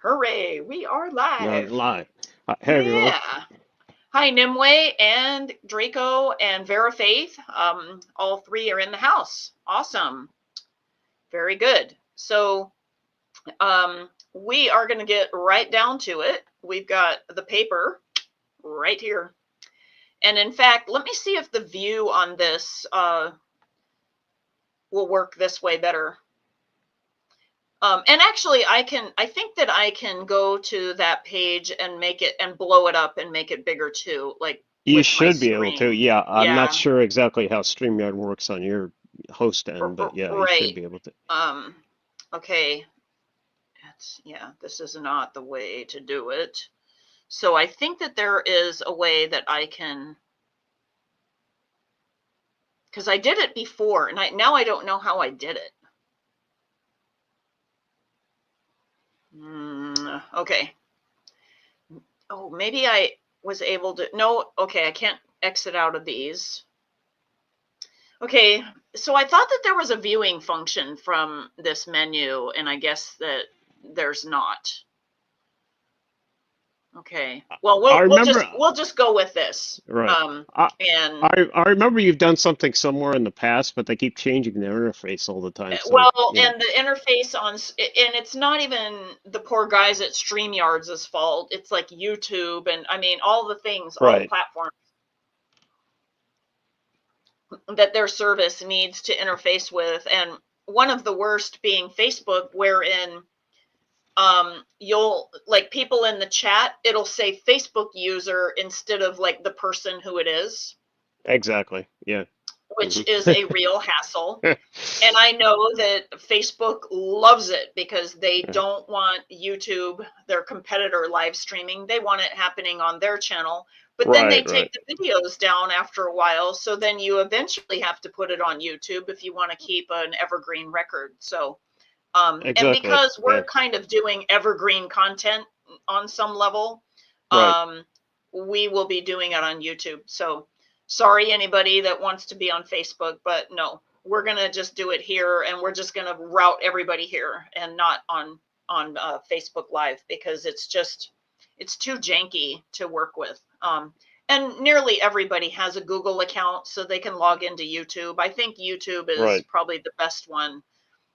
Hooray, we are live. Live. Hey everyone. Yeah. Hi, Nimue and Draco and Vera Faith. All three are in the house. Awesome. Very good. So we are going to get right down to it. We've got the paper right here. And in fact, let me see if the view on this will work this way better. And actually, I think that I can go to that page and make it and blow it up and make it bigger too, like You with my should be able to. screen. Yeah, I'm not Yeah, sure exactly how StreamYard works on your host end, but yeah, you should right. be able to. Um, okay. Yeah, this is not the way to do it. So I think that there is a way that I can, because I did it before, and now I don't know how I did it. Okay. Oh, maybe I was able to. No, okay, I can't exit out of these. Okay, so I thought that there was a viewing function from this menu, and I guess that there's not. Okay. Well, I remember, we'll just go with this. right. I, And I remember you've done something somewhere in the past, but they keep changing their interface all the time. So, well, you know, and the interface and it's not even the poor guys at StreamYard's fault. It's like YouTube and I mean all the things, all the right, platforms that their service needs to interface with, and one of the worst being Facebook, wherein you'll like people in the chat, it'll say Facebook user instead of like the person who it is, exactly. Yeah. which Hmm. is a real hassle. And I know that Facebook loves it because they don't want YouTube, their competitor, live streaming. They want it happening on their channel. But then they Right, right, take the videos down after a while. So then you eventually have to put it on YouTube if you want to keep an evergreen record. So, and exactly. because Yeah, we're kind of doing evergreen content on some level, right. um, we will be doing it on YouTube. So sorry, anybody that wants to be on Facebook, but no, we're gonna just do it here, and we're just gonna route everybody here and not on Facebook Live because it's too janky to work with. And nearly everybody has a Google account, so they can log into YouTube. I think YouTube is Right. probably the best one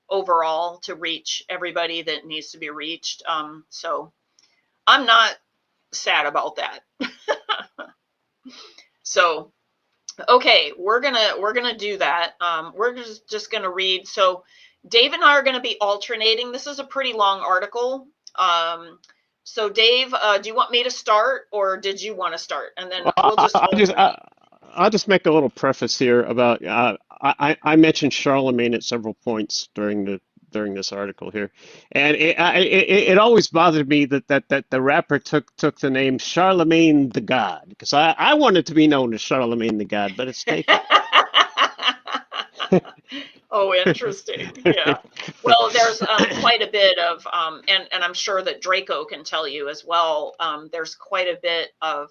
overall to reach everybody that needs to be reached. So I'm not sad about that. So okay, we're gonna do that. We're just gonna read. So Dave and I are gonna be alternating. This is a pretty long article. So Dave, do you want me to start or did you want to start? And then Well, we'll just alternate. I'll just make a little preface here about I mentioned Charlemagne at several points during this article here, and it always bothered me that the rapper took the name Charlemagne the God because I wanted to be known as Charlemagne the God, but it's taken. Oh, interesting. Yeah. Well, there's quite a bit of, and I'm sure that Draco can tell you as well. There's quite a bit of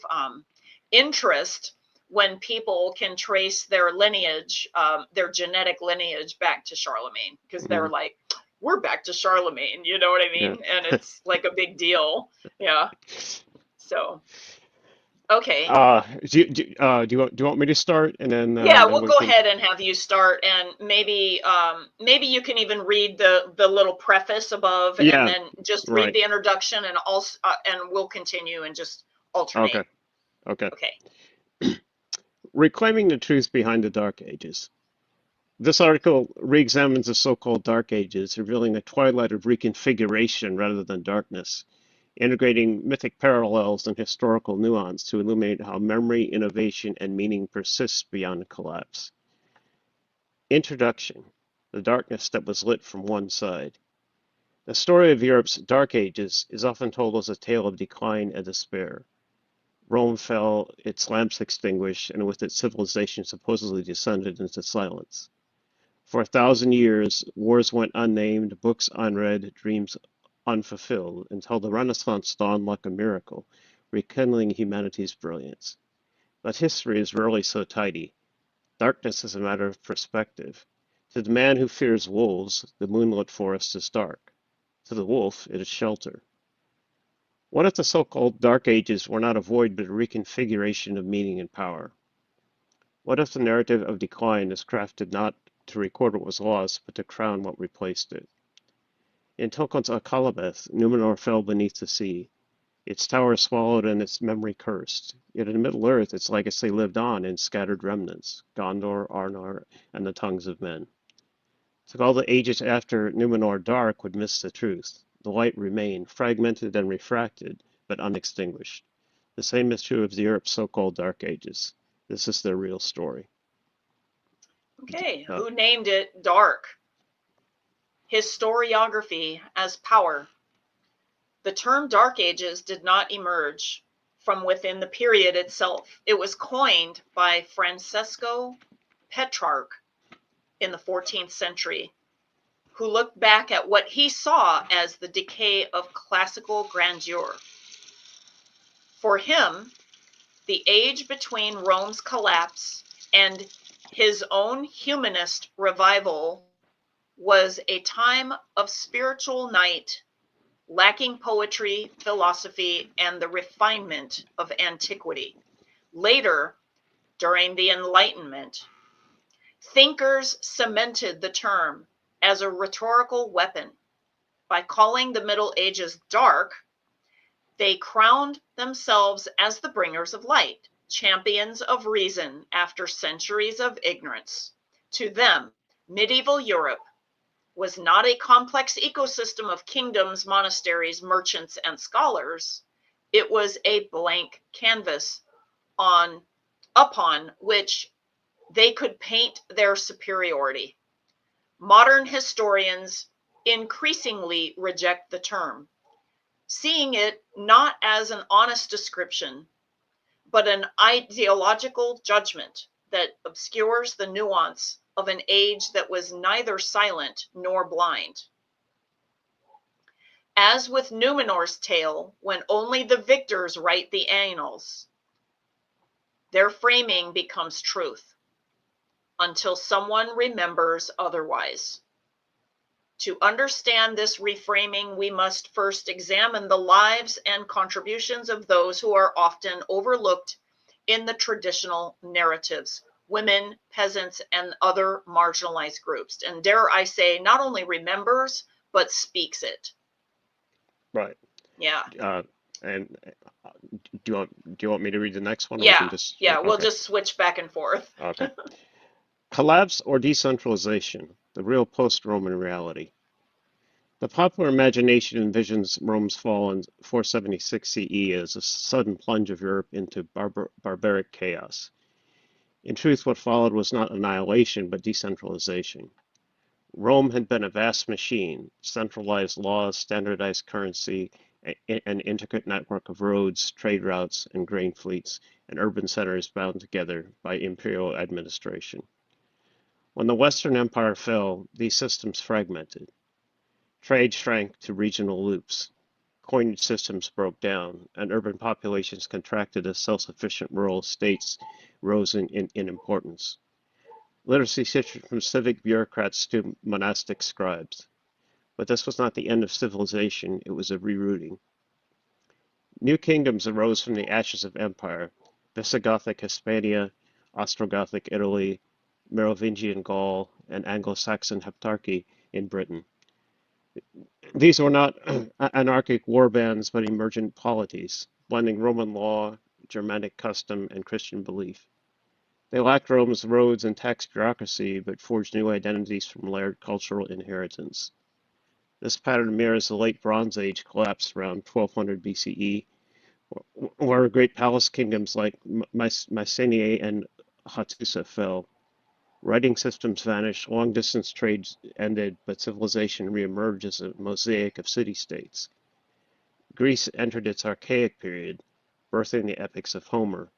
interest when people can trace their lineage, their genetic lineage back to Charlemagne, because they're Mm, like, we're back to Charlemagne, you know what I mean? yeah. And it's like a big deal. Yeah. So, okay. Do you want me to start and Yeah, then we'll we go can. ahead and have you start, and maybe you can even read the little preface above, and Yeah, then just read right. the introduction, and also and we'll continue and just alternate. Okay. Okay. Okay. Reclaiming the truth behind the Dark Ages. This article re-examines the so-called Dark Ages, revealing a twilight of reconfiguration rather than darkness, integrating mythic parallels and historical nuance to illuminate how memory, innovation, and meaning persists beyond collapse. Introduction: the darkness that was lit from one side. The story of Europe's Dark Ages is often told as a tale of decline and despair. Rome fell, its lamps extinguished, and with its civilization supposedly descended into silence. For 1,000 years, wars went unnamed, books unread, dreams unfulfilled, until the Renaissance dawned like a miracle, rekindling humanity's brilliance. But history is rarely so tidy. Darkness is a matter of perspective. To the man who fears wolves, the moonlit forest is dark. To the wolf, it is shelter. What if the so-called Dark Ages were not a void but a reconfiguration of meaning and power? What if the narrative of decline is crafted not to record what was lost, but to crown what replaced it? In Tolkien's Akalabeth, Numenor fell beneath the sea, its tower swallowed and its memory cursed. Yet in Middle-earth its legacy lived on in scattered remnants, Gondor, Arnor, and the tongues of men. To call the ages after Numenor dark would miss the truth. The light remained, fragmented and refracted, but unextinguished. The same is true of the Europe's so-called Dark Ages. This is their real story. Okay, who named it dark? Historiography as power. The term Dark Ages did not emerge from within the period itself. It was coined by Francesco Petrarch in the 14th century, who looked back at what he saw as the decay of classical grandeur. For him, the age between Rome's collapse and his own humanist revival was a time of spiritual night, lacking poetry, philosophy, and the refinement of antiquity. Later, during the Enlightenment, thinkers cemented the term as a rhetorical weapon. By calling the Middle Ages dark, they crowned themselves as the bringers of light, champions of reason after centuries of ignorance. To them, medieval Europe was not a complex ecosystem of kingdoms, monasteries, merchants, and scholars. It was a blank canvas upon which they could paint their superiority. Modern historians increasingly reject the term, seeing it not as an honest description, but an ideological judgment that obscures the nuance of an age that was neither silent nor blind. As with Numenor's tale, when only the victors write the annals, their framing becomes truth until someone remembers otherwise. To understand this reframing, we must first examine the lives and contributions of those who are often overlooked in the traditional narratives: women, peasants, and other marginalized groups. And dare I say, not only remembers, but speaks it. Right. Yeah. And do you want me to read the next one? Or Yeah. we can just, We'll okay. just switch back and forth. Okay. Collapse or decentralization, the real post-Roman reality. The popular imagination envisions Rome's fall in 476 CE as a sudden plunge of Europe into barbaric chaos. In truth, what followed was not annihilation, but decentralization. Rome had been a vast machine, centralized laws, standardized currency, an intricate network of roads, trade routes, and grain fleets, and urban centers bound together by imperial administration. When the Western Empire fell, these systems fragmented. Trade shrank to regional loops. Coinage systems broke down, and urban populations contracted as self-sufficient rural states rose in importance. Literacy shifted from civic bureaucrats to monastic scribes. But this was not the end of civilization, it was a rerouting. New kingdoms arose from the ashes of empire: Visigothic Hispania, Ostrogothic Italy, Merovingian Gaul, and Anglo-Saxon Heptarchy in Britain. These were not anarchic war bands, but emergent polities, blending Roman law, Germanic custom, and Christian belief. They lacked Rome's roads and tax bureaucracy, but forged new identities from layered cultural inheritance. This pattern mirrors the late Bronze Age collapse around 1200 BCE, where great palace kingdoms like Mycenae and Hattusa fell. Writing systems vanished, long-distance trades ended, but civilization reemerged as a mosaic of city-states. Greece entered its archaic period, birthing the epics of Homer.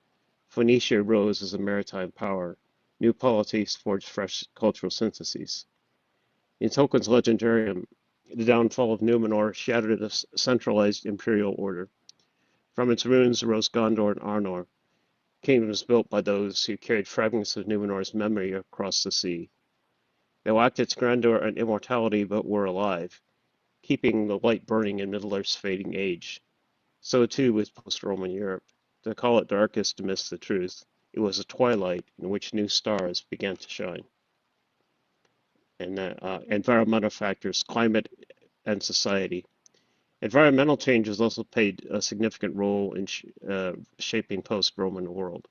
Phoenicia rose as a maritime power. New polities forged fresh cultural syntheses. In Tolkien's Legendarium, the downfall of Numenor shattered a centralized imperial order. From its ruins arose Gondor and Arnor, kingdoms built by those who carried fragments of Numenor's memory across the sea. They lacked its grandeur and immortality, but were alive, keeping the light burning in Middle-earth's fading age. So too with post-Roman Europe. To call it dark is to miss the truth. It was a twilight in which new stars began to shine. And environmental factors, climate and society. Environmental changes also played a significant role in shaping post-Roman world.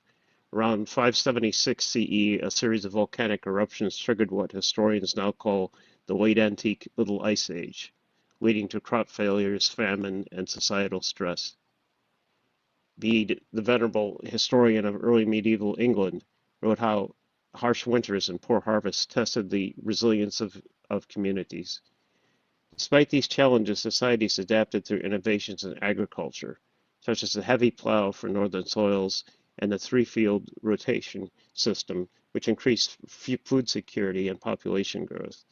Around 576 CE, a series of volcanic eruptions triggered what historians now call the Late Antique Little Ice Age, leading to crop failures, famine, and societal stress. Bede, the venerable historian of early medieval England, wrote how harsh winters and poor harvests tested the resilience of communities. Despite these challenges, societies adapted through innovations in agriculture, such as the heavy plow for northern soils and the three-field rotation system, which increased food security and population growth.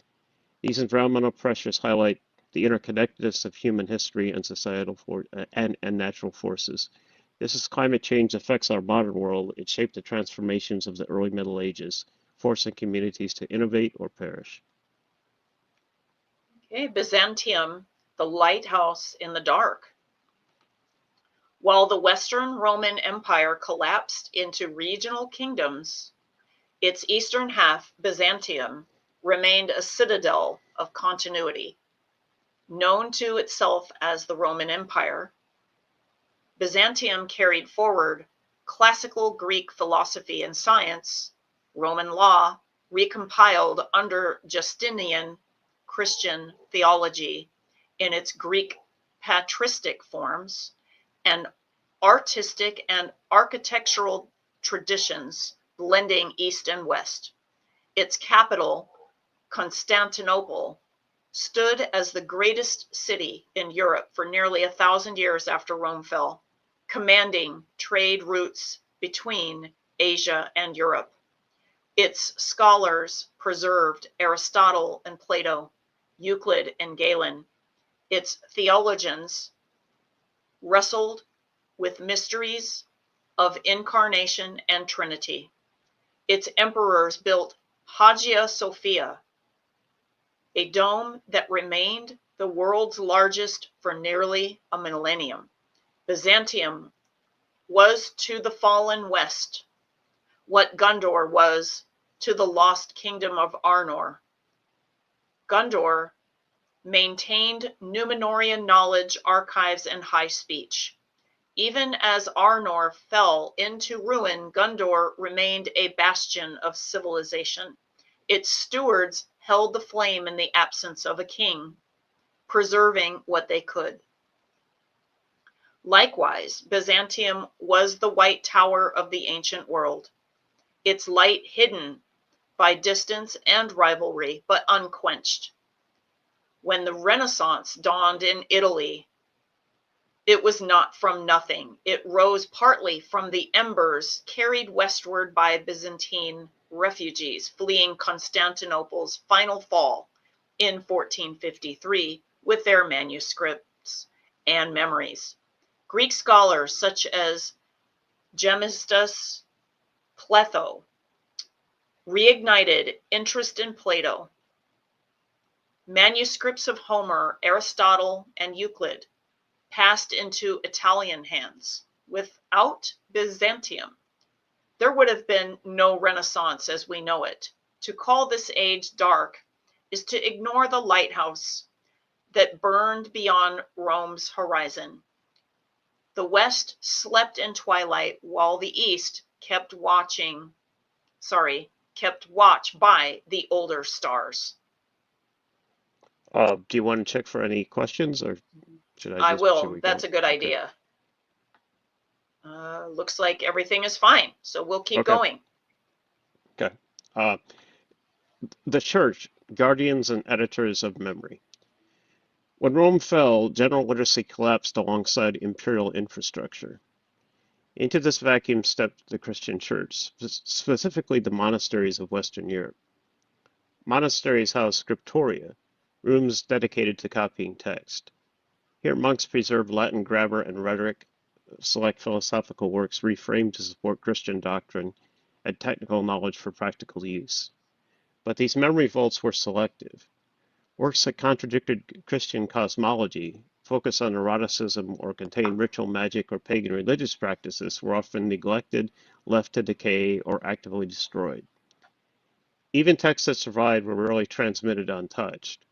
These environmental pressures highlight the interconnectedness of human history and societal and natural forces. Just as climate change affects our modern world, it shaped the transformations of the early Middle Ages, forcing communities to innovate or perish. Okay, Byzantium, the lighthouse in the dark. While the Western Roman Empire collapsed into regional kingdoms, its eastern half, Byzantium, remained a citadel of continuity. Known to itself as the Roman Empire, Byzantium carried forward classical Greek philosophy and science, Roman law, recompiled under Justinian Christian theology in its Greek patristic forms, and artistic and architectural traditions blending East and West. Its capital, Constantinople, stood as the greatest city in Europe for nearly 1,000 years after Rome fell, commanding trade routes between Asia and Europe. Its scholars preserved Aristotle and Plato, Euclid and Galen. Its theologians wrestled with mysteries of incarnation and Trinity. Its emperors built Hagia Sophia, a dome that remained the world's largest for nearly a millennium. Byzantium was to the fallen West what Gondor was to the lost kingdom of Arnor. Gondor maintained Numenorean knowledge, archives, and high speech. Even as Arnor fell into ruin, Gondor remained a bastion of civilization. Its stewards held the flame in the absence of a king, preserving what they could. Likewise, Byzantium was the white tower of the ancient world, its light hidden by distance and rivalry, but unquenched. When the Renaissance dawned in Italy, it was not from nothing. It rose partly from the embers carried westward by Byzantine refugees fleeing Constantinople's final fall in 1453 with their manuscripts and memories. Greek scholars such as Gemistus Pletho reignited interest in Plato. Manuscripts of Homer, Aristotle, and Euclid passed into Italian hands. Without Byzantium, there would have been no Renaissance as we know it. To call this age dark is to ignore the lighthouse that burned beyond Rome's horizon. The West slept in twilight while the East kept watch by the older stars. Do you want to check for any questions, or should I will. we That's go? a good idea. Looks like everything is fine, so we'll keep going. Okay. The Church, guardians and editors of memory. When Rome fell, general literacy collapsed alongside imperial infrastructure. Into this vacuum stepped the Christian Church, specifically the monasteries of Western Europe. Monasteries housed scriptoria, rooms dedicated to copying text. Here, monks preserved Latin grammar and rhetoric, select philosophical works reframed to support Christian doctrine, and technical knowledge for practical use. But these memory vaults were selective. Works that contradicted Christian cosmology, focus on eroticism, or contain ritual magic or pagan religious practices were often neglected, left to decay, or actively destroyed. Even texts that survived were rarely transmitted untouched.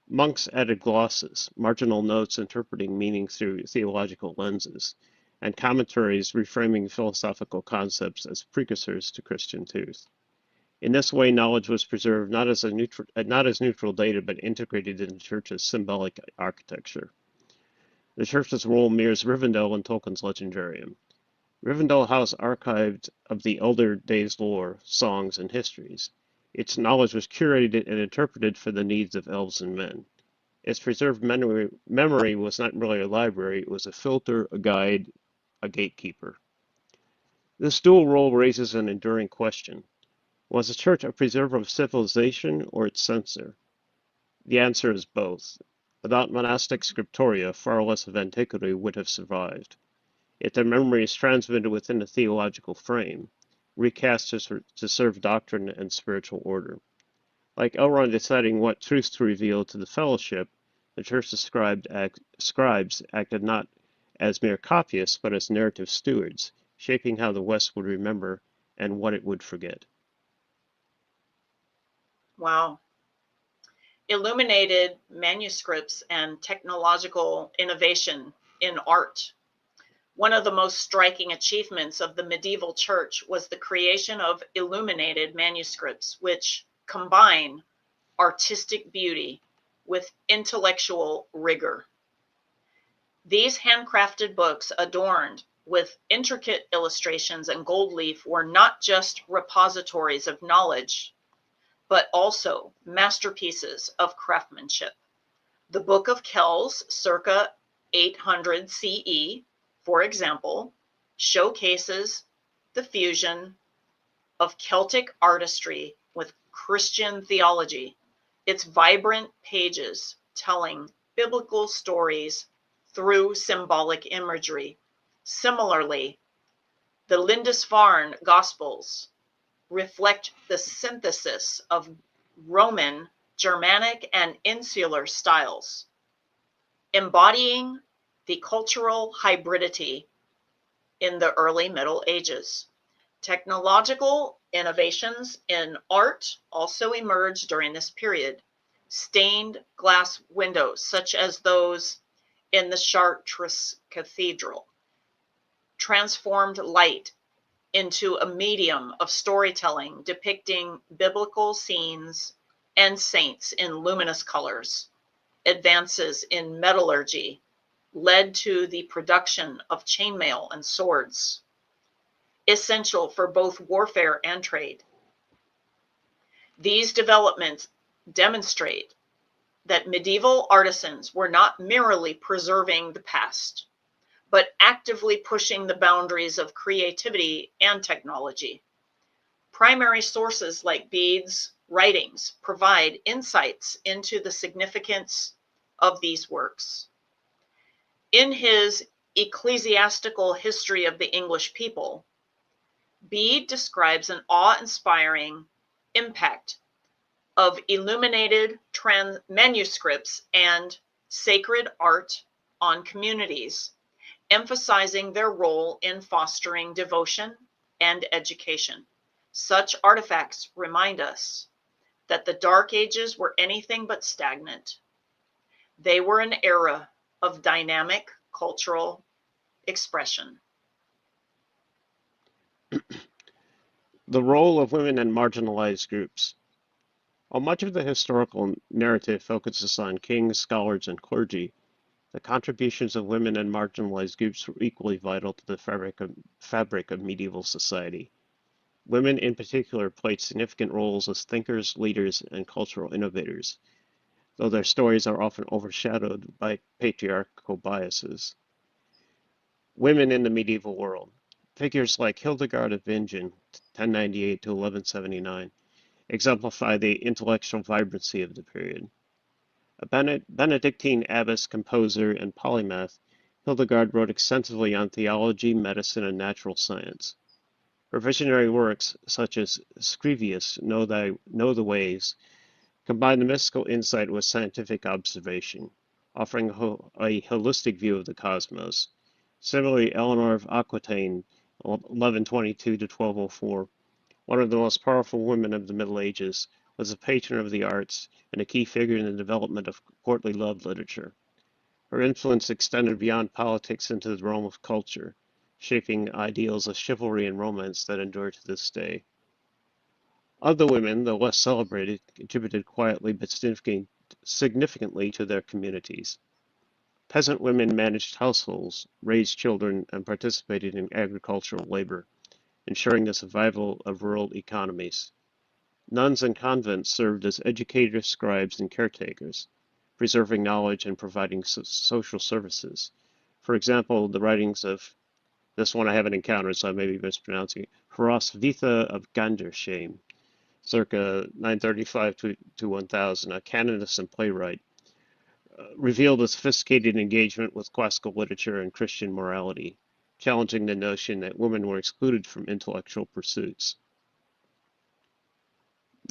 Monks added glosses, marginal notes interpreting meaning through theological lenses, and commentaries reframing philosophical concepts as precursors to Christian truth. In this way, knowledge was preserved not as neutral data, but integrated in the Church's symbolic architecture. The Church's role mirrors Rivendell in Tolkien's Legendarium. Rivendell housed archives of the Elder Days lore, songs, and histories. Its knowledge was curated and interpreted for the needs of elves and men. Its preserved memory was not really a library, it was a filter, a guide, a gatekeeper. This dual role raises an enduring question. Was the Church a preserver of civilization or its censor? The answer is both. Without monastic scriptoria, far less of antiquity would have survived. Yet their memory is transmitted within a theological frame, recast to serve doctrine and spiritual order. Like Elrond deciding what truths to reveal to the fellowship, the Church's scribes acted not as mere copyists, but as narrative stewards, shaping how the West would remember and what it would forget. Wow. Illuminated manuscripts and technological innovation in art. One of the most striking achievements of the medieval church was the creation of illuminated manuscripts, which combine artistic beauty with intellectual rigor. These handcrafted books, adorned with intricate illustrations and gold leaf, were not just repositories of knowledge, but also masterpieces of craftsmanship. The Book of Kells, circa 800 CE, for example, showcases the fusion of Celtic artistry with Christian theology, its vibrant pages telling biblical stories through symbolic imagery. Similarly, the Lindisfarne Gospels reflect the synthesis of Roman, Germanic, and insular styles, embodying the cultural hybridity in the early Middle Ages. Technological innovations in art also emerged during this period. Stained glass windows, such as those in the Chartres Cathedral, transformed light into a medium of storytelling depicting biblical scenes and saints in luminous colors. Advances in metallurgy led to the production of chainmail and swords, essential for both warfare and trade. These developments demonstrate that medieval artisans were not merely preserving the past, but actively pushing the boundaries of creativity and technology. Primary sources like Bede's writings provide insights into the significance of these works. In his Ecclesiastical History of the English People, Bede describes an awe-inspiring impact of illuminated manuscripts and sacred art on communities, emphasizing their role in fostering devotion and education. Such artifacts remind us that the Dark Ages were anything but stagnant. They were an era of dynamic cultural expression. The role of women and marginalized groups. While much of the historical narrative focuses on kings, scholars, and clergy, the contributions of women and marginalized groups were equally vital to the fabric of medieval society. Women in particular played significant roles as thinkers, leaders, and cultural innovators, though their stories are often overshadowed by patriarchal biases. Women in the medieval world. Figures like Hildegard of Bingen, 1098 to 1179, exemplify the intellectual vibrancy of the period. A Benedictine abbess, composer, and polymath, Hildegard wrote extensively on theology, medicine, and natural science. Her visionary works, such as Scrivius, Know the Ways, combine the mystical insight with scientific observation, offering a holistic view of the cosmos. Similarly, Eleanor of Aquitaine, 1122 to 1204, one of the most powerful women of the Middle Ages, was a patron of the arts and a key figure in the development of courtly love literature. Her influence extended beyond politics into the realm of culture, shaping ideals of chivalry and romance that endure to this day. Other women, though less celebrated, contributed quietly but significantly to their communities. Peasant women managed households, raised children, and participated in agricultural labor, ensuring the survival of rural economies. Nuns and convents served as educators, scribes, and caretakers, preserving knowledge and providing social services. For example, the writings of, this one I haven't encountered, so I may be mispronouncing it, Hroswitha of Gandersheim, circa 935 to 1000, a canonist and playwright, revealed a sophisticated engagement with classical literature and Christian morality, challenging the notion that women were excluded from intellectual pursuits.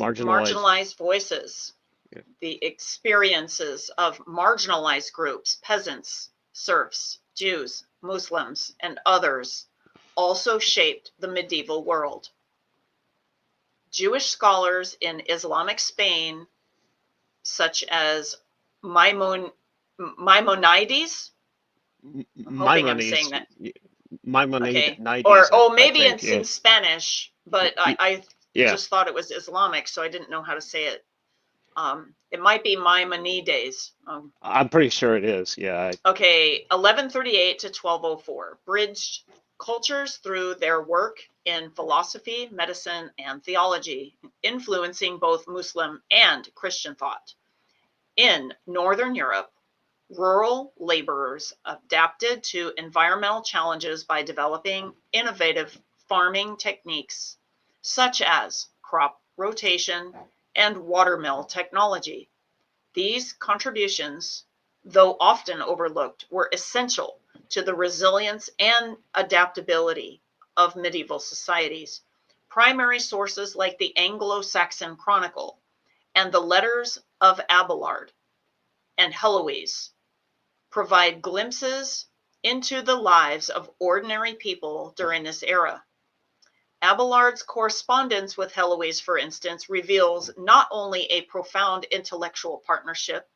Marginalized voices, yeah. the experiences of marginalized groups, peasants, serfs, Jews, Muslims, and others also shaped the medieval world. Jewish scholars in Islamic Spain, such as Maimonides, I'm hoping I'm saying that. Maimonides, Okay. Or, I maybe think, it's in Spanish, but I yeah. just thought it was Islamic, so I didn't know how to say it. It might be Maimonides. I'm pretty sure it is, yeah. Okay, 1138 to 1204, bridged cultures through their work in philosophy, medicine, and theology, influencing both Muslim and Christian thought. In Northern Europe, rural laborers adapted to environmental challenges by developing innovative farming techniques, such as crop rotation and watermill technology. These contributions, though often overlooked, were essential to the resilience and adaptability of medieval societies. Primary sources like the Anglo-Saxon Chronicle and the letters of Abelard and Heloise provide glimpses into the lives of ordinary people during this era. Abelard's correspondence with Heloise, for instance, reveals not only a profound intellectual partnership,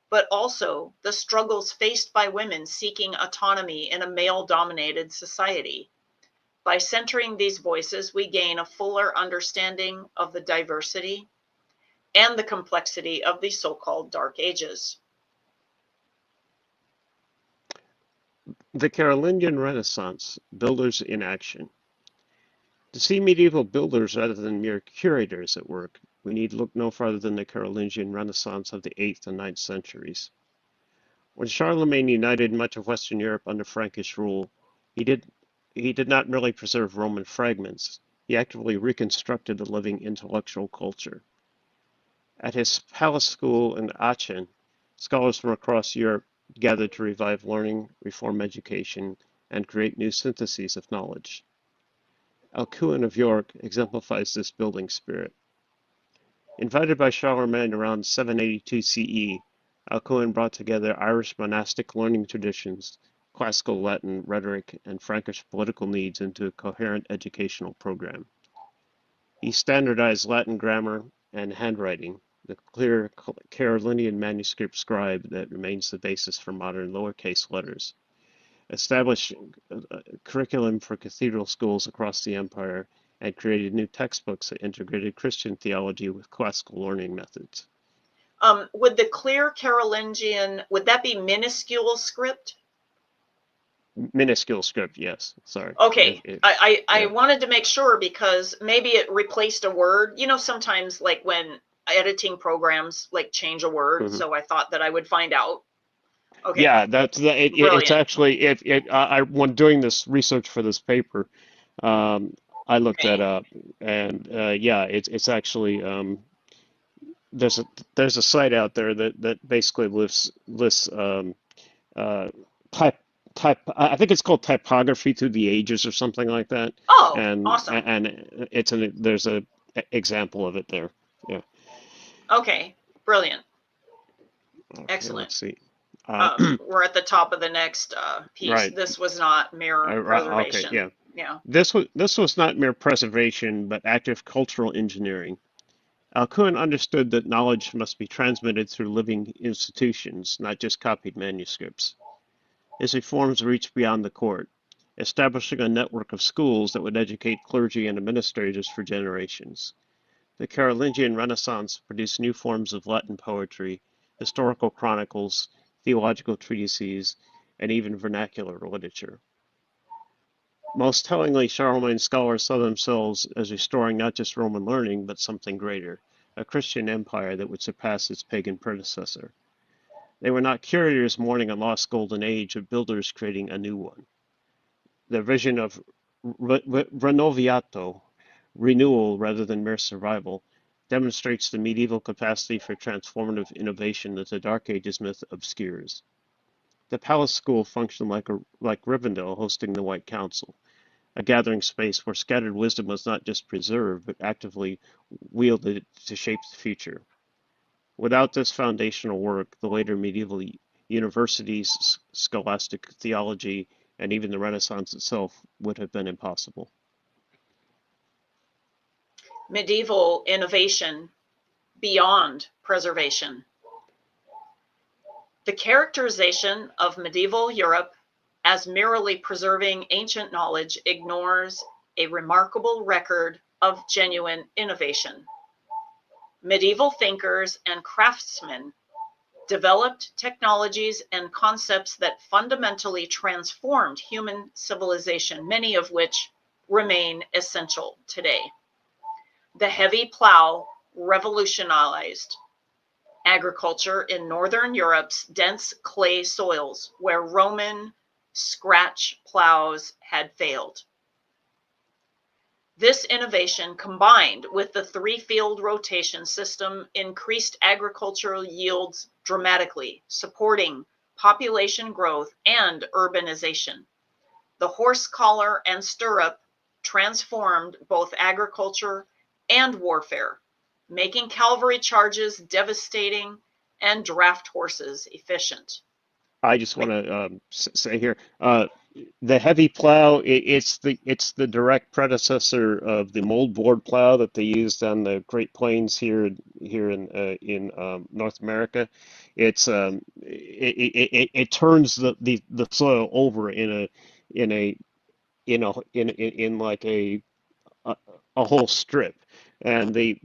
but also the struggles faced by women seeking autonomy in a male-dominated society. By centering these voices, we gain a fuller understanding of the diversity and the complexity of the so-called Dark Ages. The Carolingian Renaissance, builders in action. To see medieval builders rather than mere curators at work, we need look no farther than the Carolingian Renaissance of the 8th and 9th centuries. When Charlemagne united much of Western Europe under Frankish rule, he did not merely preserve Roman fragments, he actively reconstructed the living intellectual culture. At his palace school in Aachen, scholars from across Europe gathered to revive learning, reform education, and create new syntheses of knowledge. Alcuin of York exemplifies this building spirit. Invited by Charlemagne around 782 CE, Alcuin brought together Irish monastic learning traditions, classical Latin rhetoric, and Frankish political needs into a coherent educational program. He standardized Latin grammar and handwriting, the clear Carolingian manuscript scribe that remains the basis for modern lowercase letters, established a curriculum for cathedral schools across the empire, and created new textbooks that integrated Christian theology with classical learning methods. Would the clear Carolingian, would that be minuscule script? Minuscule script, yes. Sorry. Okay, I wanted to make sure because maybe it replaced a word. You know, sometimes like when editing programs like change a word, so I thought that I would find out. Okay. Yeah, it's actually when doing this research for this paper, I looked that up, and yeah, it's actually there's a site out there that basically lists type I think it's called typography through the ages or something like that. Oh, and awesome. and there's a example of it there. Yeah. Okay, brilliant. Okay, Excellent. let's see. We're at the top of the next piece. Right. This was not mere Okay, preservation. yeah. Yeah. This was not mere preservation, but active cultural engineering. Alcuin understood that knowledge must be transmitted through living institutions, not just copied manuscripts. His reforms reached beyond the court, establishing a network of schools that would educate clergy and administrators for generations. The Carolingian Renaissance produced new forms of Latin poetry, historical chronicles, theological treatises, and even vernacular literature. Most tellingly, Charlemagne scholars saw themselves as restoring not just Roman learning, but something greater, a Christian empire that would surpass its pagan predecessor. They were not curators mourning a lost golden age, but builders creating a new one. Their vision of renoviato, renewal rather than mere survival, demonstrates the medieval capacity for transformative innovation that the Dark Ages myth obscures. The palace school functioned like Rivendell hosting the White Council, a gathering space where scattered wisdom was not just preserved, but actively wielded to shape the future. Without this foundational work, the later medieval universities, scholastic theology, and even the Renaissance itself would have been impossible. Medieval innovation beyond preservation. The characterization of medieval Europe as merely preserving ancient knowledge ignores a remarkable record of genuine innovation. Medieval thinkers and craftsmen developed technologies and concepts that fundamentally transformed human civilization, many of which remain essential today. The heavy plow revolutionized agriculture in Northern Europe's dense clay soils, where Roman scratch plows had failed. This innovation, combined with the three-field rotation system, increased agricultural yields dramatically, supporting population growth and urbanization. The horse collar and stirrup transformed both agriculture and warfare, making cavalry charges devastating and draft horses efficient. I just want to say here, the heavy plow, it's the direct predecessor of the moldboard plow that they used on the Great Plains here in North America. It turns the soil over in a in like a, a whole strip. And the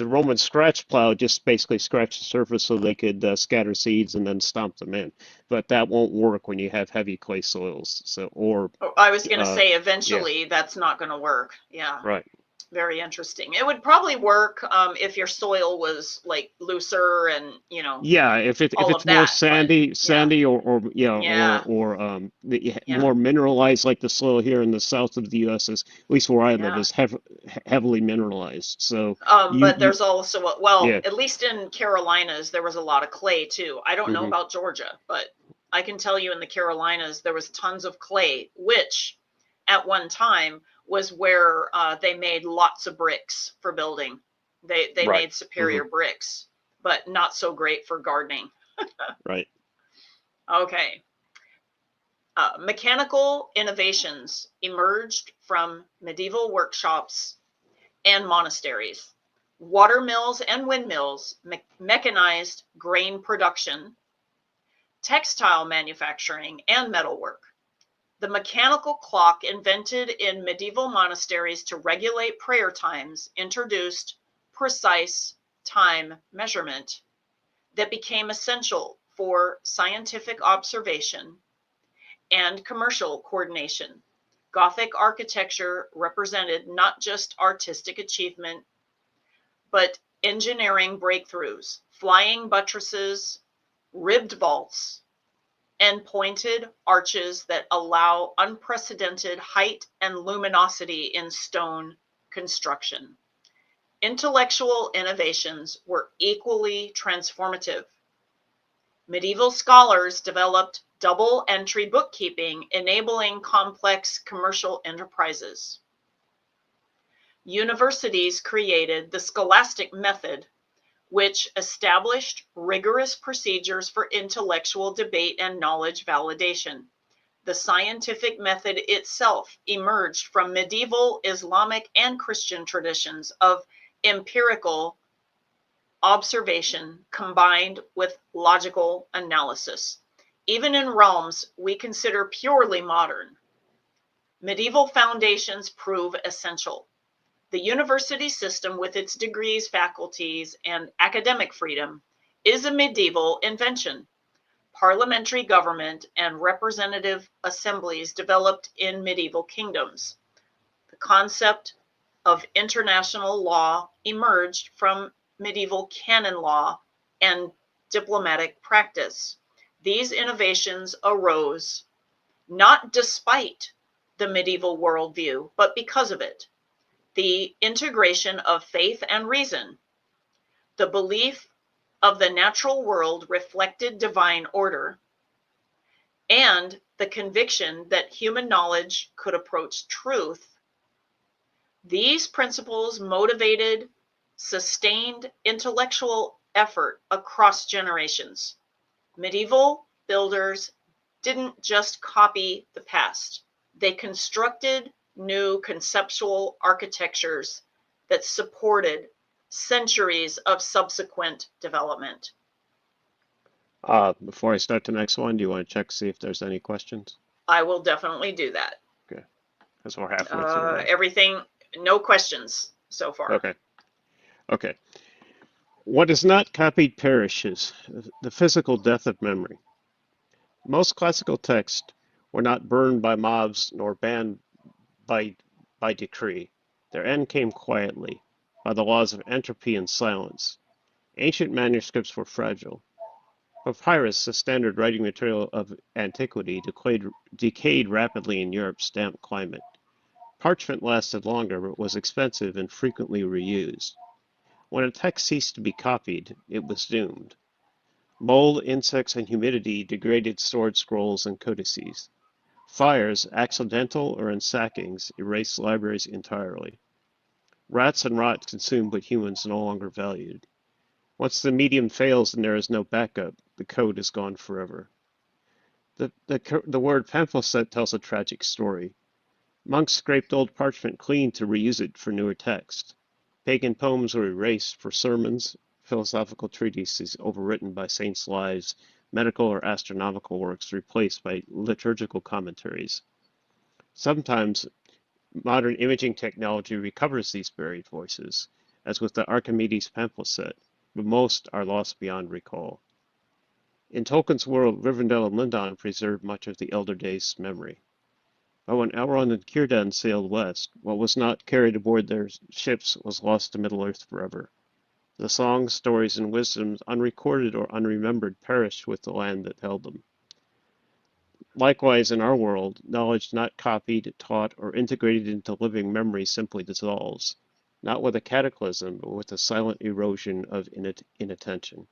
Roman scratch plow just basically scratched the surface so they could scatter seeds and then stomp them in. But that won't work when you have heavy clay soils. I was going to Uh, say yeah, eventually that's not going to work. Yeah. right. Very interesting. It would probably work if your soil was like looser and, Yeah, if all it's of more that. But sandy, yeah, or yeah, yeah, yeah, more mineralized, like the soil here in the south of the U.S. is, at least where I live, yeah. is heavily mineralized. So But you there's also, well, yeah. at least in Carolinas, there was a lot of clay too. I don't know Hmm. about Georgia, but I can tell you in the Carolinas, there was tons of clay, which at one time was where they made lots of bricks for building. They Right. made Hmm. superior bricks, but not so great for gardening. Right. Okay. Mechanical innovations emerged from medieval workshops and monasteries. Water mills and windmills, mechanized grain production, textile manufacturing, and metalwork. The mechanical clock, invented in medieval monasteries to regulate prayer times, introduced precise time measurement that became essential for scientific observation and commercial coordination. Gothic architecture represented not just artistic achievement, but engineering breakthroughs, flying buttresses, ribbed vaults, and pointed arches that allow unprecedented height and luminosity in stone construction. Intellectual innovations were equally transformative. Medieval scholars developed double entry bookkeeping, enabling complex commercial enterprises. Universities created the scholastic method, which established rigorous procedures for intellectual debate and knowledge validation. The scientific method itself emerged from medieval Islamic and Christian traditions of empirical observation combined with logical analysis. Even in realms we consider purely modern, medieval foundations prove essential. The university system, with its degrees, faculties, and academic freedom, is a medieval invention. Parliamentary government and representative assemblies developed in medieval kingdoms. The concept of international law emerged from medieval canon law and diplomatic practice. These innovations arose not despite the medieval worldview, but because of it. The integration of faith and reason, the belief of the natural world reflected divine order, and the conviction that human knowledge could approach truth. These principles motivated sustained intellectual effort across generations. Medieval builders didn't just copy the past, they constructed new conceptual architectures that supported centuries of subsequent development. Before I start the next one, do you want to check see if there's any questions? I will definitely do that. Okay, because we're halfway through now. Everything, no questions so far. Okay. Okay. What is not copied perishes, the physical death of memory. Most classical texts were not burned by mobs nor banned by decree. Their end came quietly, by the laws of entropy and silence. Ancient manuscripts were fragile. Papyrus, the standard writing material of antiquity, decayed rapidly in Europe's damp climate. Parchment lasted longer, but was expensive and frequently reused. When a text ceased to be copied, it was doomed. Mold, insects, and humidity degraded stored scrolls and codices. Fires, accidental or in sackings, erased libraries entirely. Rats and rot consumed what humans no longer valued. Once the medium fails and there is no backup, the code is gone forever. The word pamphlet tells a tragic story. Monks scraped old parchment clean to reuse it for newer text. Pagan poems were erased for sermons, philosophical treatises overwritten by saints' lives, medical or astronomical works replaced by liturgical commentaries. Sometimes modern imaging technology recovers these buried voices, as with the Archimedes pamphlet set, but most are lost beyond recall. In Tolkien's world, Rivendell and Lindon preserved much of the Elder Days' memory. But when Elrond and Círdan sailed west, what was not carried aboard their ships was lost to Middle-earth forever. The songs, stories, and wisdoms, unrecorded or unremembered, perished with the land that held them. Likewise, in our world, knowledge not copied, taught, or integrated into living memory simply dissolves, not with a cataclysm, but with a silent erosion of inattention.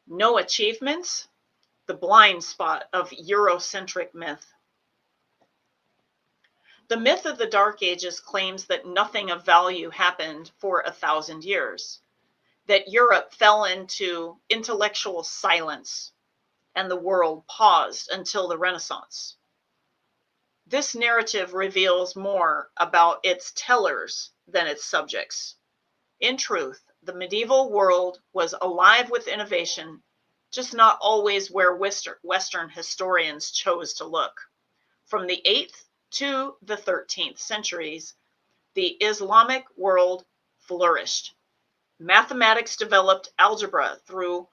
No achievements? The blind spot of Eurocentric myth. The myth of the Dark Ages claims that nothing of value happened for 1,000 years, that Europe fell into intellectual silence, and the world paused until the Renaissance. This narrative reveals more about its tellers than its subjects. In truth, the medieval world was alive with innovation, just not always where Western historians chose to look. From the 8th to the 13th centuries, the Islamic world flourished. Mathematics developed algebra through,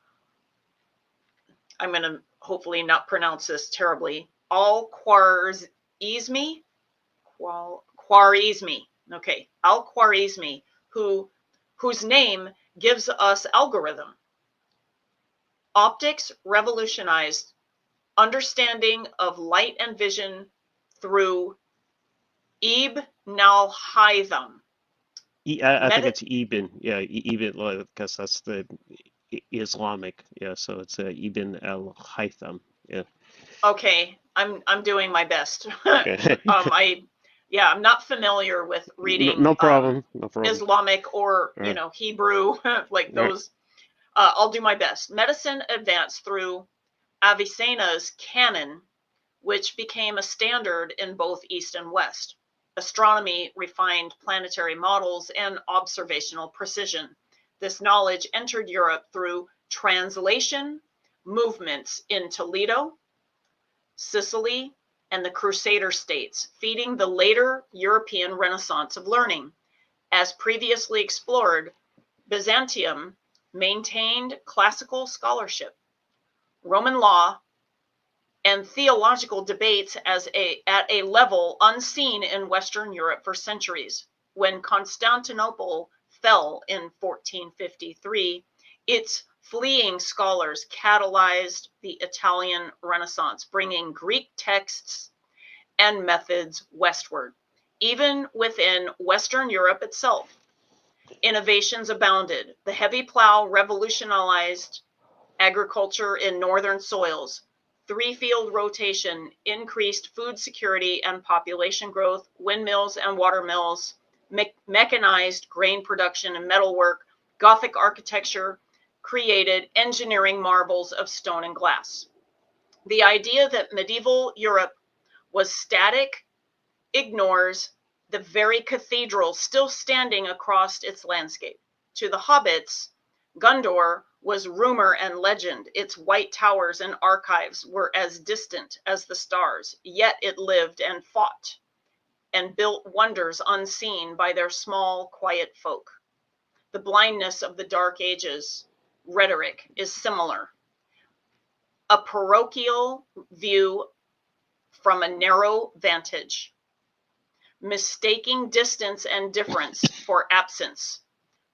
I'm going to hopefully not pronounce this terribly, Al-Khwarizmi, okay, Al-Khwarizmi, whose name gives us algorithm. Optics revolutionized understanding of light and vision through Ibn al-Haytham. I think it's Ibn, yeah, Ibn, because that's the Islamic, yeah, so it's Ibn al-Haytham, yeah. Okay, I'm doing my best. Okay. Yeah, I'm not familiar with reading No problem. No problem. Islamic or, All right. Hebrew, like All right. those. I'll do my best. Medicine advanced through Avicenna's canon, which became a standard in both East and West. Astronomy refined planetary models and observational precision. This knowledge entered Europe through translation, movements in Toledo, Sicily, and the Crusader states, feeding the later European renaissance of learning. As previously explored, Byzantium maintained classical scholarship, Roman law, and theological debates at a level unseen in Western Europe for centuries. When Constantinople fell in 1453, its fleeing scholars catalyzed the Italian Renaissance, bringing Greek texts and methods westward. Even within Western Europe itself, innovations abounded. The heavy plow revolutionized agriculture in northern soils. Three-field rotation increased food security and population growth. Windmills and water mills, mechanized grain production and metalwork. Gothic architecture created engineering marvels of stone and glass. The idea that medieval Europe was static ignores the very cathedral still standing across its landscape. To the hobbits, Gondor was rumor and legend. Its white towers and archives were as distant as the stars, yet it lived and fought and built wonders unseen by their small, quiet folk. The blindness of the Dark Ages rhetoric is similar. A parochial view from a narrow vantage, mistaking distance and difference for absence.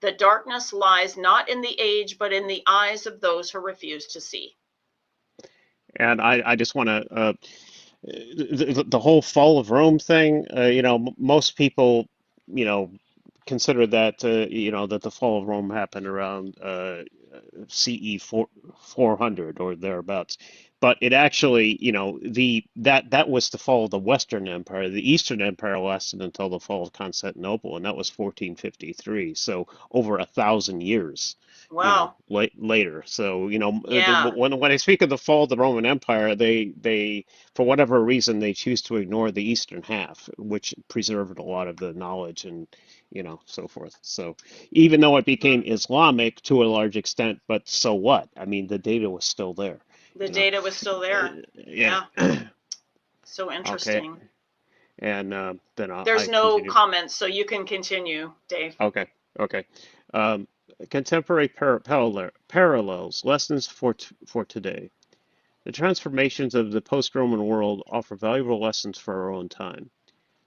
The darkness lies not in the age, but in the eyes of those who refuse to see. And I just want to the whole fall of Rome thing. Most people, you know, consider that that the fall of Rome happened around CE 400 or thereabouts. But it actually, the that was the fall of the Western Empire. The Eastern Empire lasted until the fall of Constantinople, and that was 1453. So over 1,000 years, Wow. later. So, Yeah. when I speak of the fall of the Roman Empire, they for whatever reason they choose to ignore the eastern half, which preserved a lot of the knowledge and so forth. So even though it became Islamic to a large extent, but so what? I mean, the data was still there, The you know. data was still there. Yeah. Yeah. So Okay. interesting. And then There's I no continue. comments, so you can continue, Dave. Okay. Okay. Um, contemporary parallels, lessons for today. The transformations of the post-Roman world offer valuable lessons for our own time.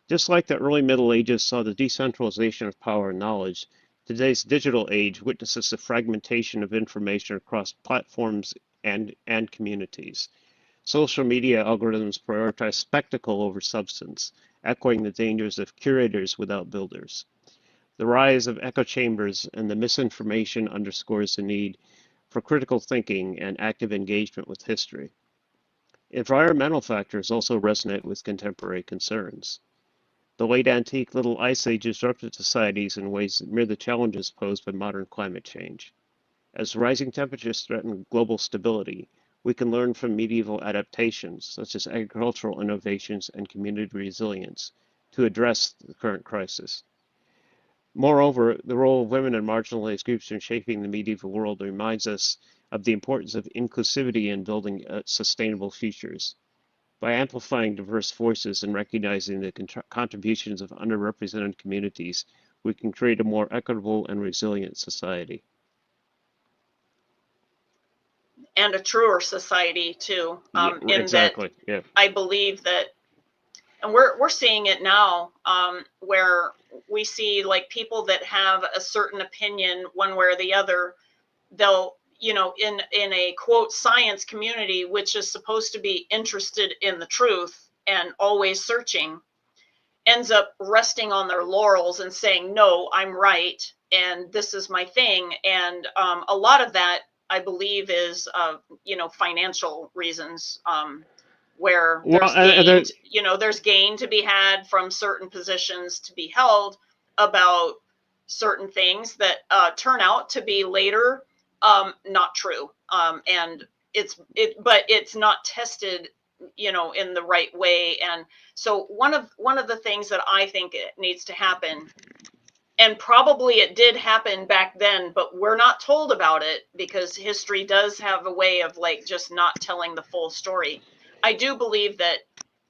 Just like the early Middle Ages saw the decentralization of power and knowledge, today's digital age witnesses the fragmentation of information across platforms and communities. Social media algorithms prioritize spectacle over substance, echoing the dangers of curators without builders. The rise of echo chambers and the misinformation underscores the need for critical thinking and active engagement with history. Environmental factors also resonate with contemporary concerns. The late antique Little Ice Age disrupted societies in ways that mirror the challenges posed by modern climate change. As rising temperatures threaten global stability, we can learn from medieval adaptations, such as agricultural innovations and community resilience, to address the current crisis. Moreover, the role of women and marginalized groups in shaping the medieval world reminds us of the importance of inclusivity in building sustainable futures. By amplifying diverse voices and recognizing the contributions of underrepresented communities, we can create a more equitable and resilient society. And a truer society too. Yeah, In that exactly. Yeah. I believe that, and we're seeing it now, where we see like people that have a certain opinion one way or the other, they'll, in a quote science community, which is supposed to be interested in the truth and always searching, ends up resting on their laurels and saying, no, I'm right, and this is my thing. And a lot of that, I believe, is, financial reasons. where Well, and there, there's gain to be had from certain positions to be held about certain things that turn out to be later not true. And but it's not tested, in the right way. And so one of the things that I think it needs to happen, and probably it did happen back then, but we're not told about it because history does have a way of like just not telling the full story. I do believe that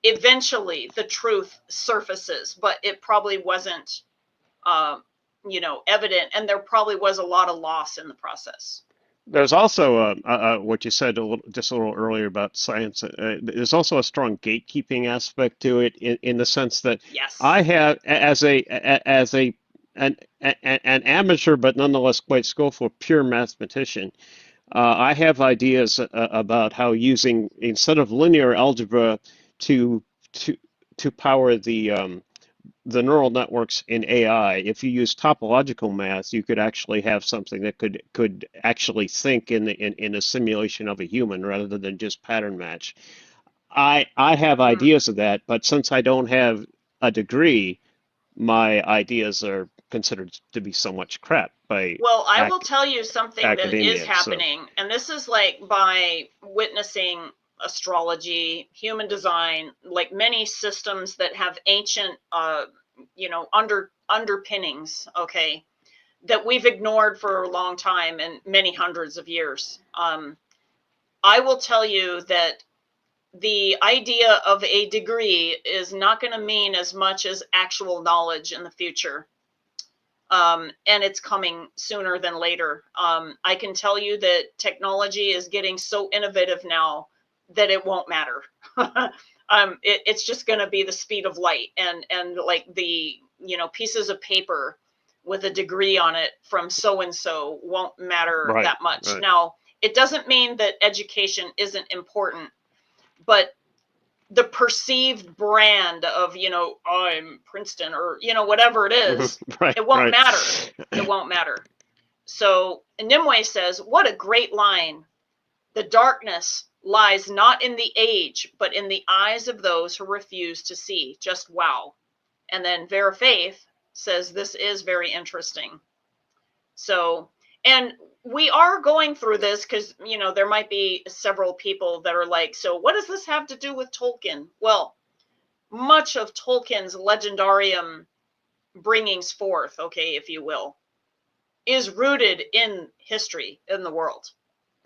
eventually the truth surfaces, but it probably wasn't, uh, evident, and there probably was a lot of loss in the process. there's also what you said just a little earlier about science. There's also a strong gatekeeping aspect to it in the sense that I Yes. have, as an amateur but nonetheless quite skillful pure mathematician, I have ideas about how using instead of linear algebra to to to power the neural networks in AI, if you use topological math, you could actually have something that could actually think in a simulation of a human rather than just pattern match. I have Mm. ideas of that, but since I don't have a degree, my ideas are considered to be so much crap by Well, I will ac tell you something that is academia. So happening, and this is like by witnessing astrology, human design, like many systems that have ancient, underpinnings, okay, that we've ignored for a long time and many hundreds of years. I will tell you that the idea of a degree is not going to mean as much as actual knowledge in the future. And it's coming sooner than later. I can tell you that technology is getting so innovative now that it won't matter. It's just going to be the speed of light, and like the pieces of paper with a degree on it from so and so won't matter right, that much. right. Now, it doesn't mean that education isn't important, but the perceived brand of, I'm Princeton, or, whatever it is, Right, it won't right. matter. It won't matter. So Nimue says, what a great line. The darkness lies not in the age, but in the eyes of those who refuse to see. Just wow. And then Vera Faith says, this is very interesting. So, and we are going through this because, there might be several people that are like, so what does this have to do with Tolkien? Well, much of Tolkien's legendarium bringings forth, okay, if you will, is rooted in history in the world.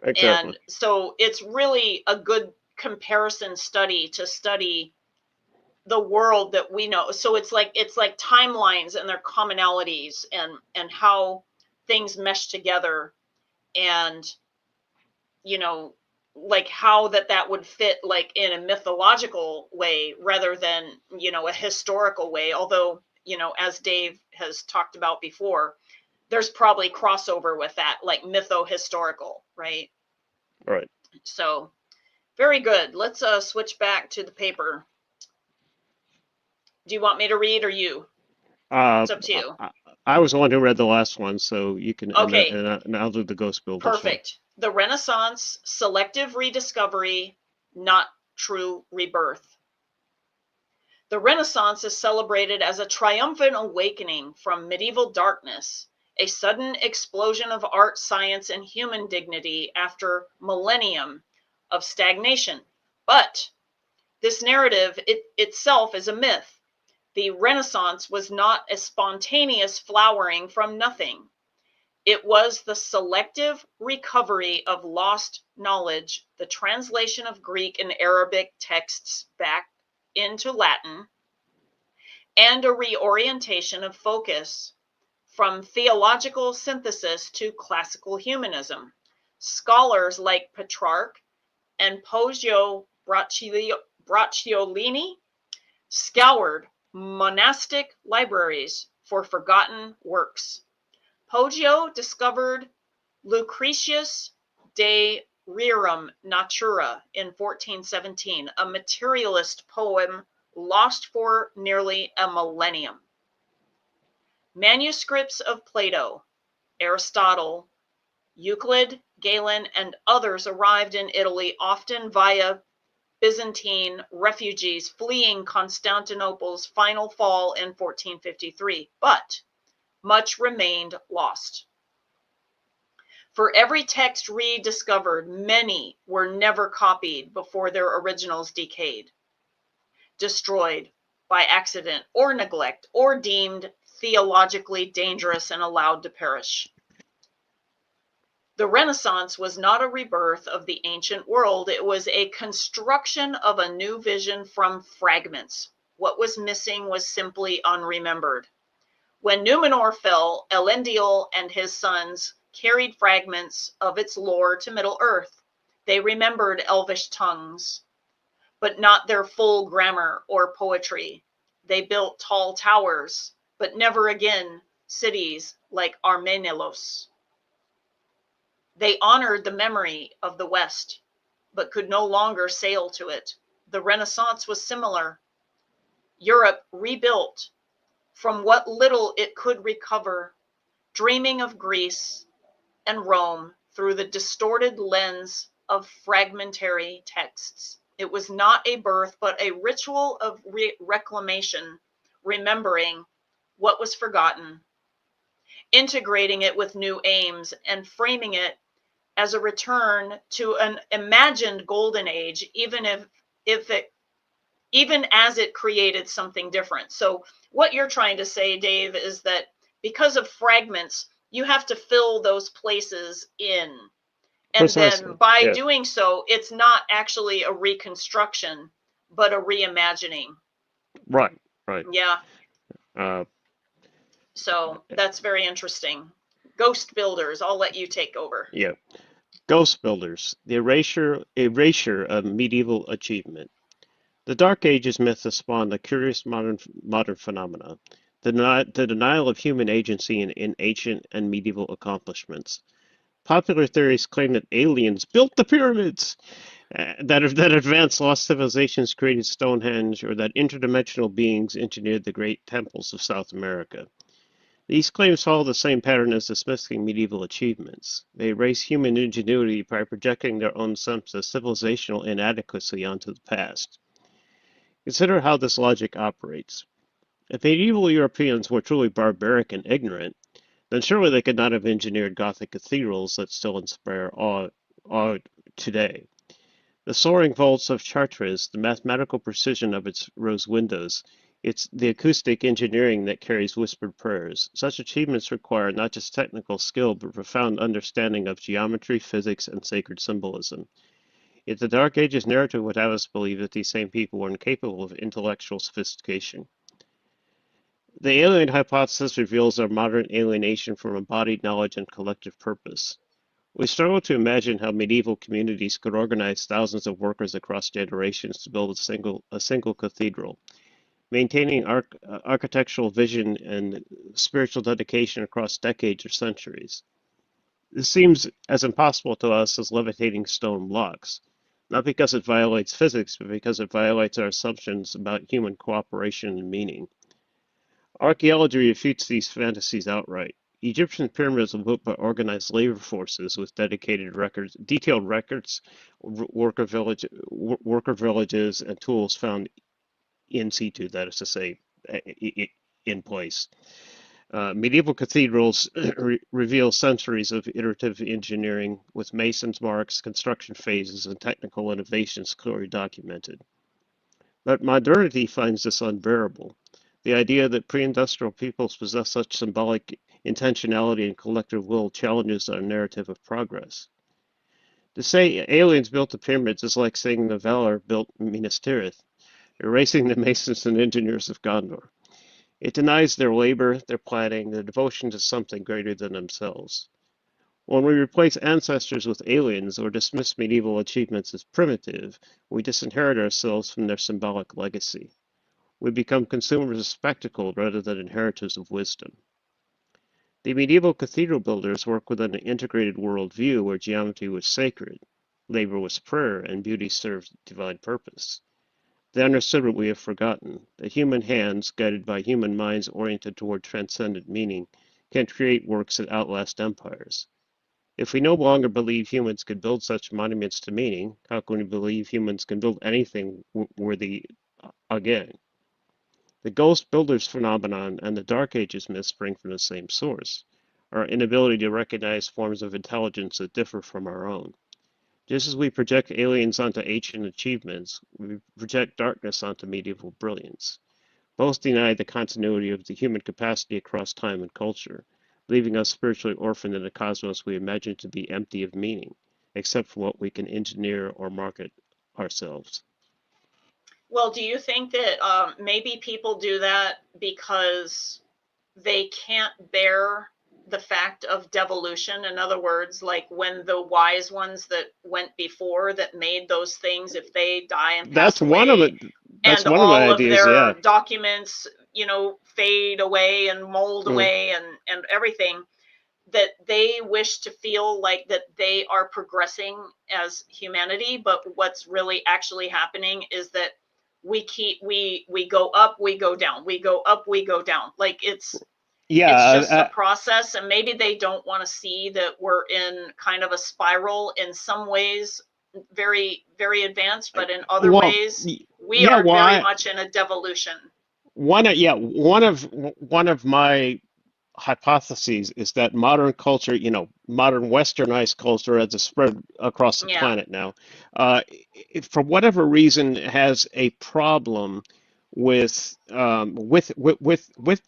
Exactly. And so it's really a good comparison study to study the world that we know. So it's like timelines and their commonalities, and how things mesh together, and you know like how that would fit like in a mythological way rather than a historical way, although as Dave has talked about before, there's probably crossover with that, like mytho-historical, right? Right. So very good. Let's switch back to the paper. Do you want me to read, or you? Uh, It's up to I, you. I I was the one who read the last one, so you can, Okay, and I'll do the Ghost Builders one. perfect. The Renaissance, selective rediscovery, not true rebirth. The Renaissance is celebrated as a triumphant awakening from medieval darkness, a sudden explosion of art, science, and human dignity after millennium of stagnation. But this narrative itself is a myth. The Renaissance was not a spontaneous flowering from nothing. It was the selective recovery of lost knowledge, the translation of Greek and Arabic texts back into Latin, and a reorientation of focus from theological synthesis to classical humanism. Scholars like Petrarch and Poggio Bracciolini scoured monastic libraries for forgotten works. Poggio discovered Lucretius de Rerum Natura in 1417, a materialist poem lost for nearly a millennium. Manuscripts of Plato, Aristotle, Euclid, Galen, and others arrived in Italy, often via Byzantine refugees fleeing Constantinople's final fall in 1453, but much remained lost. For every text rediscovered, many were never copied before their originals decayed, destroyed by accident or neglect, or deemed theologically dangerous and allowed to perish. The Renaissance was not a rebirth of the ancient world. It was a construction of a new vision from fragments. What was missing was simply unremembered. When Numenor fell, Elendil and his sons carried fragments of its lore to Middle-earth. They remembered Elvish tongues, but not their full grammar or poetry. They built tall towers, but never again cities like Armenelos. They honored the memory of the West, but could no longer sail to it. The Renaissance was similar. Europe rebuilt from what little it could recover, dreaming of Greece and Rome through the distorted lens of fragmentary texts. It was not a birth, but a ritual of reclamation, remembering what was forgotten, integrating it with new aims, and framing it as a return to an imagined golden age, even as it created something different. So what you're trying to say, Dave, is that because of fragments, you have to fill those places in. And Precisely. then by Yes. doing so, it's not actually a reconstruction, but a reimagining. Right, right. Yeah. Uh, So that's very interesting. Ghost builders, I'll let you take over. yeah. Ghost builders, the erasure of medieval achievement. The Dark Ages myth has spawned a curious modern phenomena, the denial of human agency in ancient and medieval accomplishments. Popular theories claim that aliens built the pyramids, that advanced lost civilizations created Stonehenge, or that interdimensional beings engineered the great temples of South America. These claims follow the same pattern as dismissing medieval achievements. They erase human ingenuity by projecting their own sense of civilizational inadequacy onto the past. Consider how this logic operates. If medieval Europeans were truly barbaric and ignorant, then surely they could not have engineered Gothic cathedrals that still inspire awe today. The soaring vaults of Chartres, the mathematical precision of its rose windows, it's the acoustic engineering that carries whispered prayers. Such achievements require not just technical skill, but profound understanding of geometry, physics, and sacred symbolism. Yet the Dark Ages narrative would have us believe that these same people were incapable of intellectual sophistication. The alien hypothesis reveals our modern alienation from embodied knowledge and collective purpose. We struggle to imagine how medieval communities could organize thousands of workers across generations to build a single cathedral. Maintaining architectural vision and spiritual dedication across decades or centuries. This seems as impossible to us as levitating stone blocks, not because it violates physics, but because it violates our assumptions about human cooperation and meaning. Archaeology refutes these fantasies outright. Egyptian pyramids were built by organized labor forces with detailed records, worker villages, and tools found in situ, that is to say, in place. Medieval cathedrals reveal centuries of iterative engineering with masons' marks, construction phases, and technical innovations clearly documented. But modernity finds this unbearable. The idea that pre-industrial peoples possess such symbolic intentionality and collective will challenges our narrative of progress. To say aliens built the pyramids is like saying the Valar built Minas Tirith, erasing the masons and engineers of Gondor. It denies their labor, their planning, their devotion to something greater than themselves. When we replace ancestors with aliens or dismiss medieval achievements as primitive, we disinherit ourselves from their symbolic legacy. We become consumers of spectacle rather than inheritors of wisdom. The medieval cathedral builders worked within an integrated worldview where geometry was sacred, labor was prayer, and beauty served divine purpose. They understood what we have forgotten, that human hands, guided by human minds oriented toward transcendent meaning, can create works that outlast empires. If we no longer believe humans could build such monuments to meaning, how can we believe humans can build anything worthy again? The ghost builders phenomenon and the Dark Ages myth spring from the same source, our inability to recognize forms of intelligence that differ from our own. Just as we project aliens onto ancient achievements, we project darkness onto medieval brilliance. Both deny the continuity of the human capacity across time and culture, leaving us spiritually orphaned in a cosmos we imagine to be empty of meaning, except for what we can engineer or market ourselves. Well, do you think that maybe people do that because they can't bear the fact of devolution? In other words, like when the wise ones that went before that made those things, if they die and pass That's one of away, it. That's and one of my all of ideas. Yeah. their documents, you know, fade away and mold Mm. away and everything, that they wish to feel like that they are progressing as humanity, but what's really actually happening is that we go up, we go down, we go up, we go down. Like it's Yeah. just a process, and maybe they don't want to see that we're in kind of a spiral in some ways, very very advanced, but in other Well, ways we yeah. are Well, very much in a devolution. one of my hypotheses is that modern culture, modern westernized culture as a spread across the Yeah. planet now, for whatever reason, has a problem with the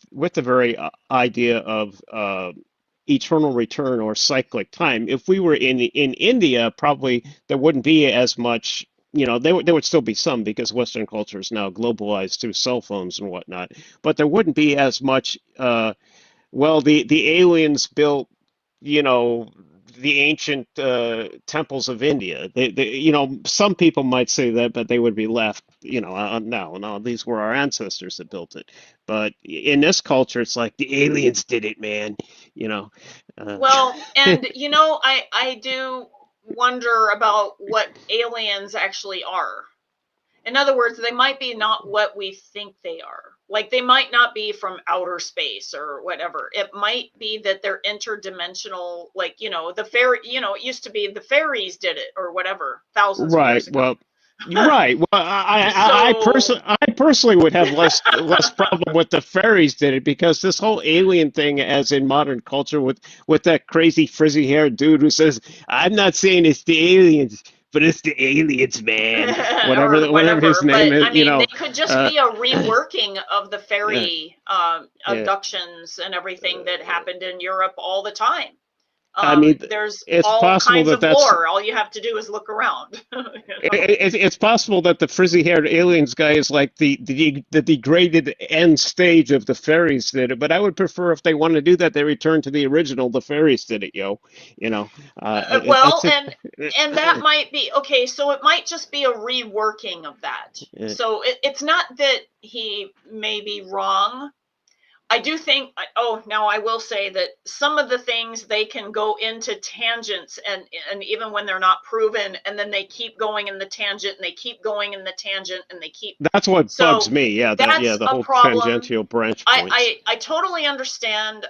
very idea of eternal return or cyclic time. If we were in India, probably there wouldn't be as much. There would still be some because Western culture is now globalized through cell phones and whatnot, but there wouldn't be as much. Well, the aliens built, you know, the ancient temples of India. Some people might say that, but they would be left, no, these were our ancestors that built it. But in this culture, it's like the aliens did it, man. You know. Uh, Well, and you know, I do wonder about what aliens actually are. In other words, they might be not what we think they are. Like they might not be from outer space or whatever. It might be that they're interdimensional, like, you know, the fairy, you know, it used to be the fairies did it or whatever, thousands of Right. years ago. Well, you're right. Well, So, I personally would have less problem with the fairies did it because this whole alien thing, as in modern culture, with that crazy frizzy haired dude who says, "I'm not saying it's the aliens, but it's the aliens, man." or Whatever his whatever. name But is, I mean, they could just uh, be a reworking of the uh, fairy yeah. abductions and everything that happened in Europe all the time. I mean, There's it's all possible kinds that of that's lore. All you have to do is look around. You know? it's possible that the frizzy-haired aliens guy is like the degraded end stage of the fairies did it, but I would prefer if they want to do that, they return to the original. The fairies did it, yo. You know, Well, that's it. and that might be okay. So it might just be a reworking of that. Uh, So it's not that he may be wrong. I do think, oh, now I will say that some of the things they can go into tangents and even when they're not proven, and then they keep going in the tangent and they keep going in the tangent and they keep, that's what bugs so me. Yeah, that's the a whole problem. tangential branch I points. I, I totally understand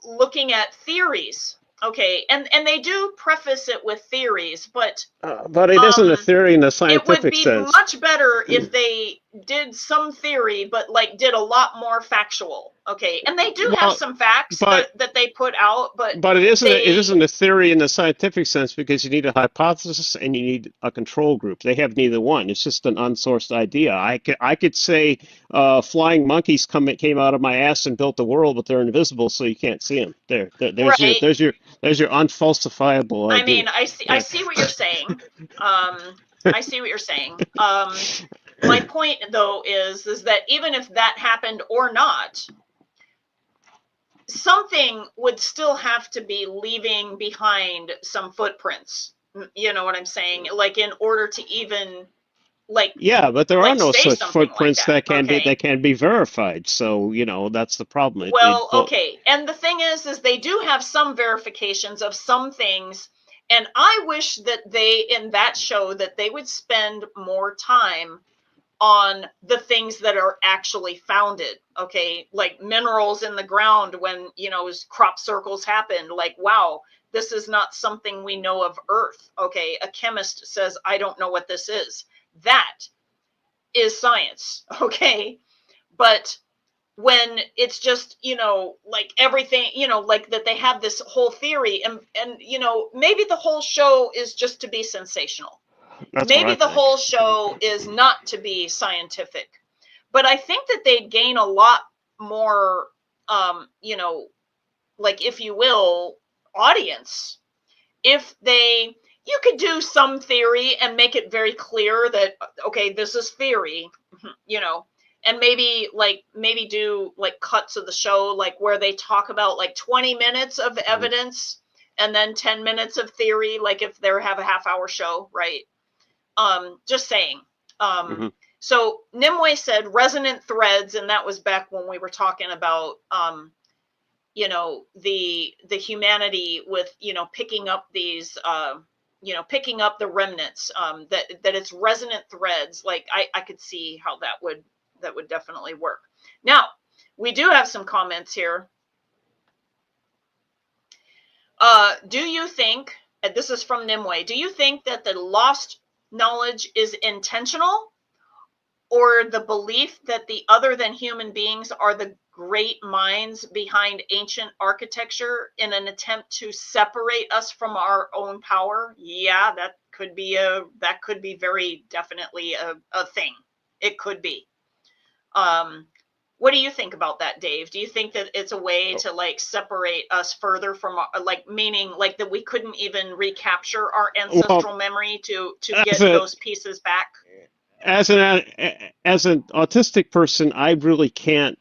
looking at theories. Okay, and they do preface it with theories, but But it isn't a um theory in the it would scientific be sense. much better if they did some theory but like did a lot more factual. Okay, and they do have Well, some facts but that they put out, but But it they isn't a theory in the scientific sense because you need a hypothesis and you need a control group. They have neither one. It's just an unsourced idea. I could say flying monkeys came out of my ass and built the world, but they're invisible, so you can't see them. right. There's your unfalsifiable I idea. mean, I Uh, see what you're saying. I see what you're saying. My point though is that even if that happened or not, something would still have to be leaving behind some footprints. You know what I'm saying? Like in order to even like yeah, but there are like no say such something like footprints that. Okay. that can be verified. So, that's the problem. Well, okay. And the thing is they do have some verifications of some things. And I wish that they, in that show, that they would spend more time on the things that are actually founded. Okay. Like minerals in the ground when, you know, crop circles happened. Like, wow, This is not something we know of Earth. Okay, a chemist says, I don't know what this is. That is science. Okay, but when it's just, like everything, like that they have this whole theory, and maybe the whole show is just to be sensational. That's what Maybe I the think. whole show is not to be scientific. But I think that they'd gain a lot more, like, if you will, audience if you could do some theory and make it very clear that, okay, this is theory, and maybe do like cuts of the show, like where they talk about like 20 minutes of evidence and then 10 minutes of theory, like if they have a half-hour show, right? Just saying. So Nimue said resonant threads, and that was back when we were talking about the humanity with picking up these picking up the remnants, that it's resonant threads. Like I could see how that would definitely work. Now we do have some comments here. Do you think, and this is from Nimue, do you think that the lost knowledge is intentional, or the belief that the other than human beings are the great minds behind ancient architecture in an attempt to separate us from our own power? Yeah, that could be very definitely a thing. It could be. What do you think about that, Dave? Do you think that it's a way to like separate us further from meaning like that we couldn't even recapture our ancestral memory to get those pieces back? As an autistic person, I really can't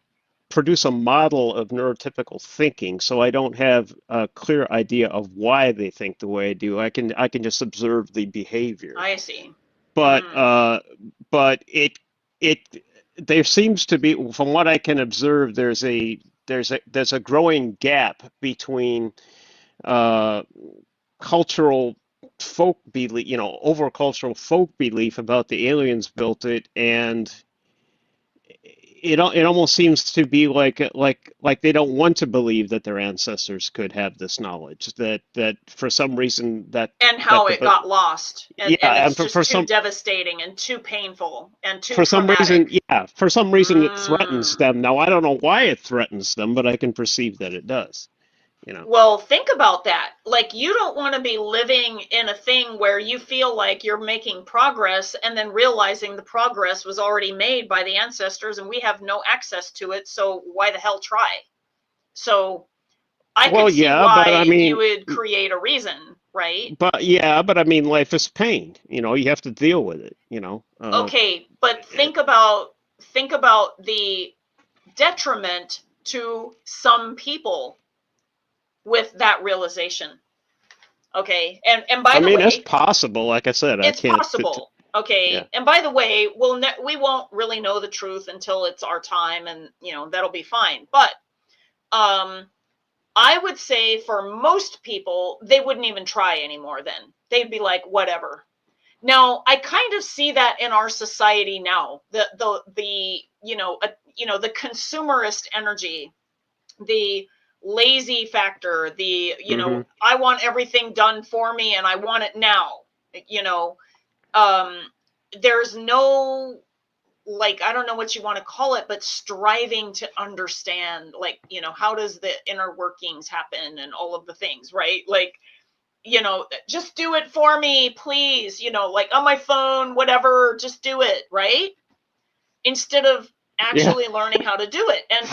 produce a model of neurotypical thinking, so I don't have a clear idea of why they think the way I do. I can just observe the behavior. I see. But there seems to be, from what I can observe, there's a growing gap between cultural folk belief, over cultural folk belief about the aliens built it, and it almost seems to be like they don't want to believe that their ancestors could have this knowledge, that for some reason and how it got lost, and it's and just too devastating and too painful and too for some traumatic. reason, for some reason it threatens them. Now I don't know why it threatens them, but I can perceive that it does. Well, think about that. Like, you don't want to be living in a thing where you feel like you're making progress and then realizing the progress was already made by the ancestors and we have no access to it. So why the hell try? So I could see why but I mean, you would create a reason, right? But I mean, life is pain. You have to deal with it. Okay, but think about the detriment to some people with that realization. Okay, and by the way, it's possible. Like I said, it's possible. Okay, yeah. And by the way, we won't really know the truth until it's our time, and that'll be fine. But I would say for most people, they wouldn't even try anymore. Then they'd be like, whatever. Now, I kind of see that in our society now. The consumerist energy, the lazy factor, the I want everything done for me and I want it now. There's no, like, I don't know what you want to call it, but striving to understand, like, how does the inner workings happen and all of the things, right? Like, just do it for me, please, like on my phone, whatever, just do it, right? Instead of actually learning how to do it. And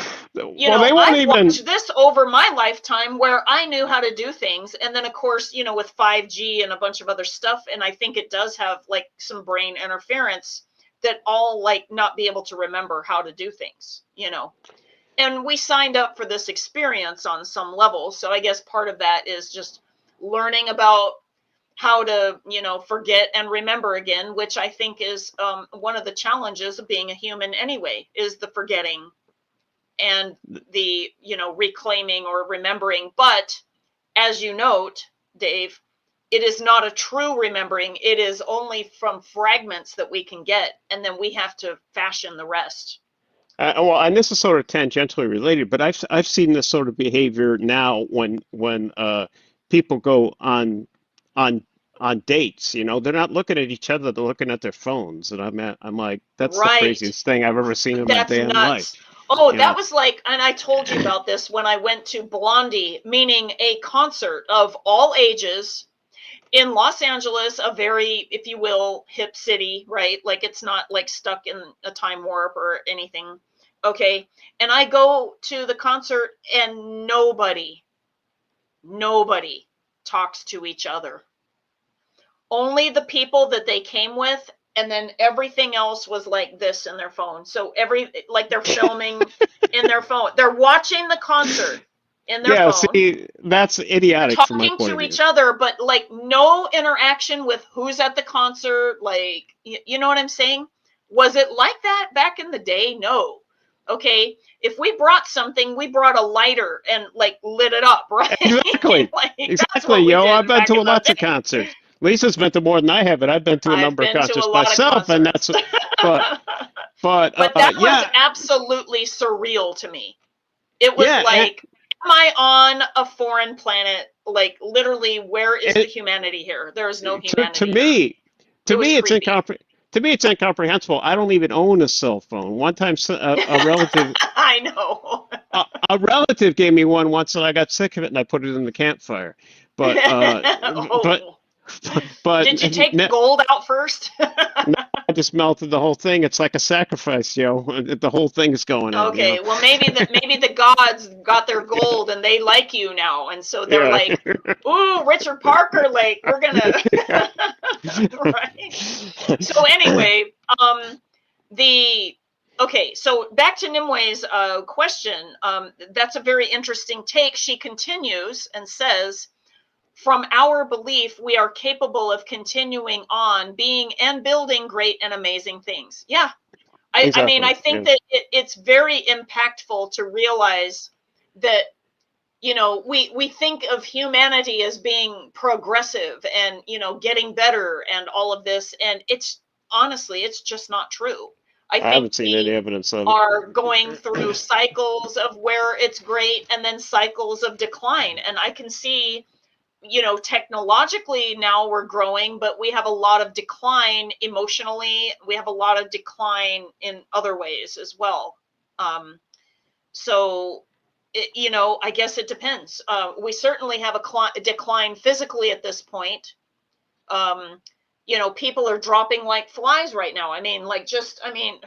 I've watched this over my lifetime where I knew how to do things, and then of course with 5G and a bunch of other stuff, and I think it does have like some brain interference that all like not be able to remember how to do things, and we signed up for this experience on some level, so I guess part of that is just learning about how to forget and remember again, which I think is one of the challenges of being a human anyway, is the forgetting and the reclaiming or remembering. But as you note, Dave, it is not a true remembering. It is only from fragments that we can get, and then we have to fashion the rest. And this is sort of tangentially related, but I've seen this sort of behavior now when people go on on dates, you know, they're not looking at each other, they're looking at their phones. And I'm like, that's the Right. craziest thing I've ever seen in my That's damn life. nuts. Oh, You that know, was like, and I told you about this when I went to Blondie, meaning a concert of all ages in Los Angeles, a very, if you will, hip city, right? Like it's not like stuck in a time warp or anything. Okay. And I go to the concert and nobody talks to each other. Only the people that they came with, and then everything else was like this in their phone. So like they're filming in their phone. They're watching the concert in their yeah, phone. see, that's They're idiotic from my talking point of to view. each other, but like no interaction with who's at the concert. Like, you know what I'm saying? Was it like that back in the day? No. Okay. If we brought something, we brought a lighter and like lit it up, right? Exactly. Like that's Exactly, what we yo. I've did been back to in the lots day. of concerts. Lisa's been to more than I have, but I've been to a I've number of been to a concerts lot of myself, and concerts. that's, but, but, But that was yeah, absolutely surreal to me. It was yeah, and like, am I on a foreign planet? Like, literally, where is the it, humanity here? There is no to humanity here. me, It to was me, it's creepy. incomprehensible. I don't even own a cell phone. One time, a relative, I know. a relative gave me one once, and I got sick of it, and I put it in the campfire. But, but, Oh, but, did you take the gold out first? no, I just melted the whole thing. It's like a sacrifice, yo. The whole thing's going in, you know. Okay, well maybe the gods got their gold and they like you now, and so they're Yeah. like, "Ooh, Richard Parker, like we're gonna," right? So anyway, the okay, so back to Nimwe's question. That's a very interesting take. She continues and says, "From our belief, we are capable of continuing on being and building great and amazing things." Yeah, I mean, Exactly. I think Yeah. that it's very impactful to realize that, you know, we think of humanity as being progressive and, you know, getting better and all of this. And it's honestly, it's just not true. I I think haven't seen any we evidence of are going through cycles of where it's great and then cycles of decline. And I can see, you know, technologically now we're growing, but we have a lot of decline emotionally. We have a lot of decline in other ways as well. So, you know, I guess it depends. We certainly have a decline physically at this point. Um, you know, people are dropping like flies right now. I mean, like just, I mean,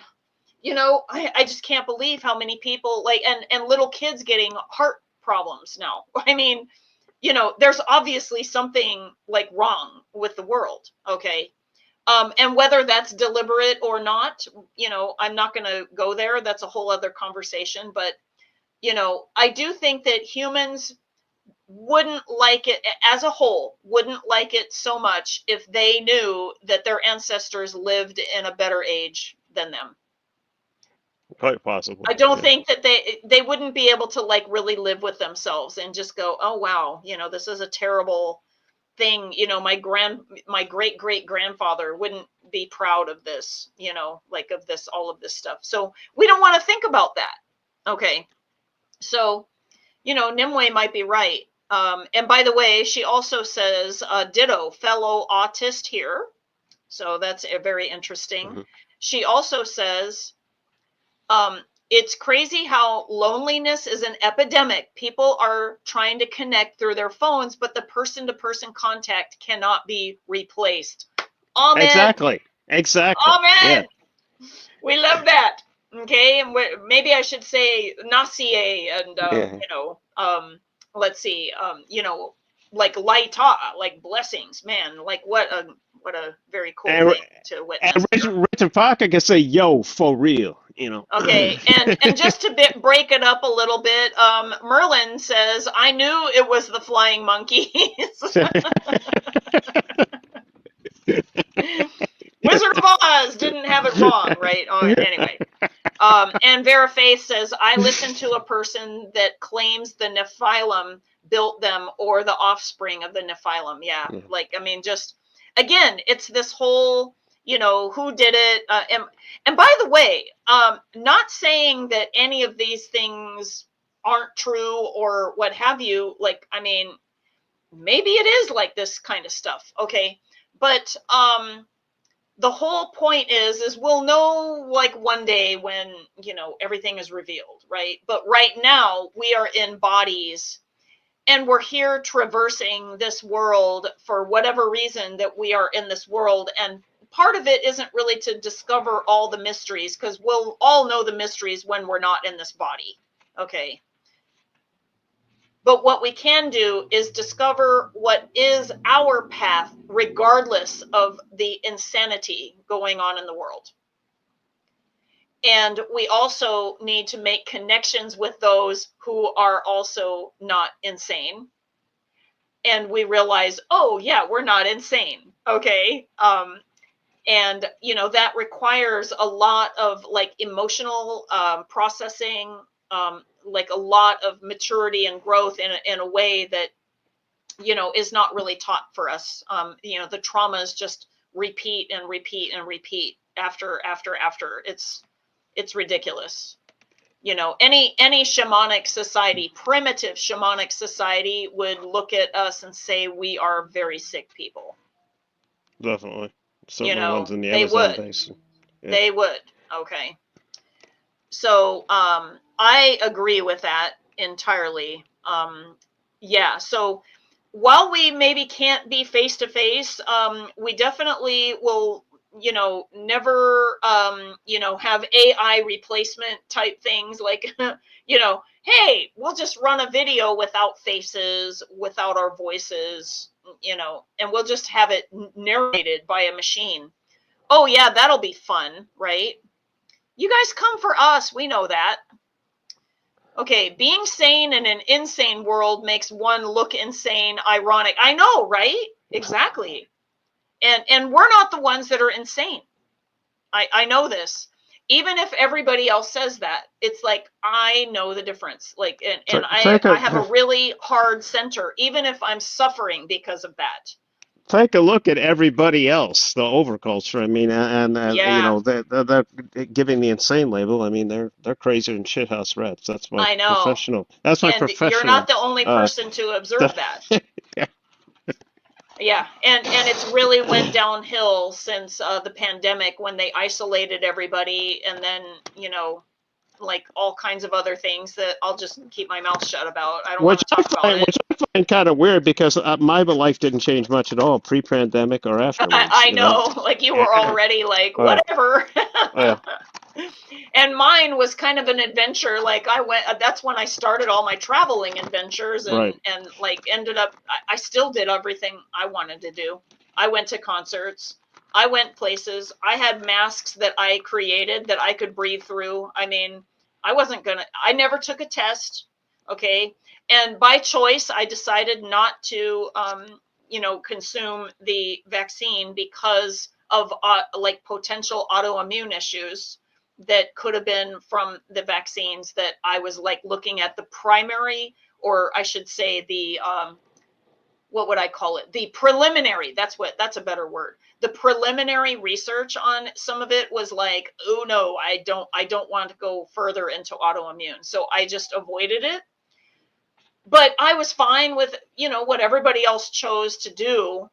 you know, I just can't believe how many people like, and little kids getting heart problems now. I mean, you know, there's obviously something like wrong with the world. Okay. And whether that's deliberate or not, you know, I'm not going to go there. That's a whole other conversation. But, you know, I do think that humans wouldn't like it as a whole, wouldn't like it so much if they knew that their ancestors lived in a better age than them. quite possible. I don't Yeah. think that they wouldn't be able to like really live with themselves and just go, oh wow, you know, this is a terrible thing. You know, my great grandfather wouldn't be proud of this, you know, like of this, all of this stuff. So we don't want to think about that. Okay. So, you know, Nimue might be right. And by the way, she also says, ditto, fellow autist here. So that's very interesting. Hmm. She also says, it's crazy how loneliness is an epidemic. People are trying to connect through their phones, but the person to person contact cannot be replaced. Amen. Exactly. Exactly. Yeah. Amen. We love that. Okay. And maybe I should say Nasie and, Yeah. you know, let's see, you know, like Laita, like blessings, man, like what a very cool And, thing to and witness here. Richard Parker can say, yo, for real, you know. Okay, and just to break it up a little bit, Merlin says, "I knew it was the flying monkeys." Wizard of Oz didn't have it wrong, right? Anyway, and Vera Faith says, "I listened to a person that claims the Nephilim built them or the offspring of the Nephilim." Yeah, like I mean, just again, it's this whole, you know, who did it, and by the way, not saying that any of these things aren't true or what have you. Like, I mean, maybe it is like this kind of stuff. Okay. But the whole point is we'll know like one day when, you know, everything is revealed, right? But right now we are in bodies and we're here traversing this world for whatever reason that we are in this world. And part of it isn't really to discover all the mysteries, because we'll all know the mysteries when we're not in this body. Okay. But what we can do is discover what is our path, regardless of the insanity going on in the world. And we also need to make connections with those who are also not insane. And we realize, oh yeah, we're not insane. Okay. And you know, that requires a lot of like emotional processing, like a lot of maturity and growth in a way that, you know, is not really taught for us. You know, the traumas just repeat and repeat and repeat after. It's ridiculous. You know, any shamanic society, primitive shamanic society, would look at us and say we are very sick people. Definitely. Certainly You know, ones in the they Amazon would. basin. Yeah. They would. Okay. So I agree with that entirely. Yeah. So while we maybe can't be face to face, we definitely will, you know, never, you know, have AI replacement type things like, you know, hey, we'll just run a video without faces, without our voices, you know, and we'll just have it narrated by a machine. Oh yeah, that'll be fun, right? You guys come for us, we know that. Okay, being sane in an insane world makes one look insane, ironic. I know, right? Exactly. And we're not the ones that are insane. I know this. Even if everybody else says that, it's like, I know the difference. Like, and I have a really hard center, even if I'm suffering because of that. Take a look at everybody else, the overculture. I mean, and you know, they're giving the insane label. I mean, they're crazier than shithouse rats. That's my I know. professional. That's my and professional. You're not the only person to observe that. Yeah. Yeah, and it's really went downhill since the pandemic, when they isolated everybody, and then, you know, like all kinds of other things that I'll just keep my mouth shut about. I don't want to talk about it. Which I find kind of weird, because my life didn't change much at all, pre-pandemic or afterwards. I know, like you were already like, whatever. Yeah. And mine was kind of an adventure. Like I went, that's when I started all my traveling adventures, and, Right. and like ended up, I still did everything I wanted to do. I went to concerts. I went places. I had masks that I created that I could breathe through. I mean, I never took a test. Okay. And by choice, I decided not to, you know, consume the vaccine because of like potential autoimmune issues that could have been from the vaccines that I was like looking at the primary, or I should say the, what would I call it? The preliminary, that's a better word. The preliminary research on some of it was like, oh no, I don't want to go further into autoimmune. So I just avoided it. But I was fine with, you know, what everybody else chose to do,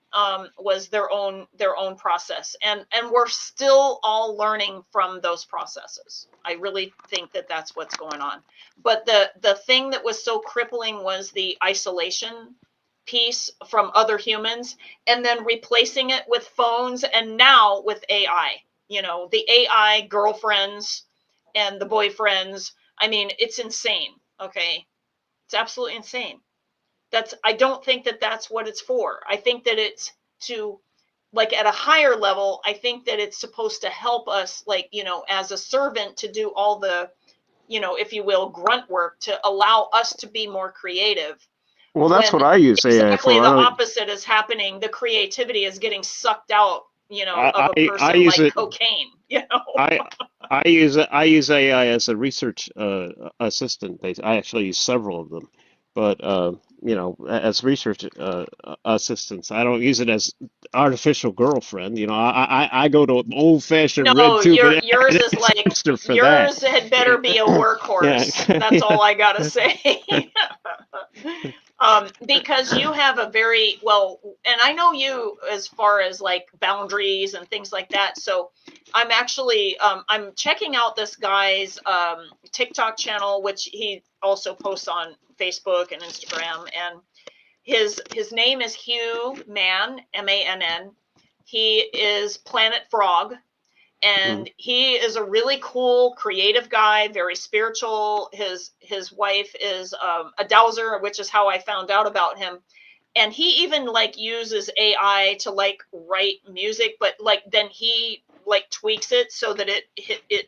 was their own process, and we're still all learning from those processes. I really think that that's what's going on. But the thing that was so crippling was the isolation piece from other humans, and then replacing it with phones, and now with AI. You know, the AI girlfriends and the boyfriends. I mean, it's insane. Okay. It's absolutely insane. I don't think that that's what it's for. I think that it's to, like, at a higher level, I think that it's supposed to help us, like, you know, as a servant, to do all the, you know, if you will, grunt work, to allow us to be more creative. Well, that's what I use AI for. Exactly the opposite is happening. The creativity is getting sucked out, you know, of a person like cocaine, you know. I use AI as a research assistant. I actually use several of them, but you know, as research assistants. I don't use it as artificial girlfriend. You know, I go to old-fashioned red tube. Yours is like, yours had better be a workhorse. Yeah. That's all I gotta say. Because you have a very well, and I know you as far as like boundaries and things like that. So I'm actually I'm checking out this guy's TikTok channel, which he also posts on Facebook and Instagram. And his name is Hugh Mann, Mann. He is Planet Frog, Mm. and he is a really cool creative guy, very spiritual. His wife is a dowser, which is how I found out about him. And he even like uses AI to like write music, but like then he like tweaks it so that it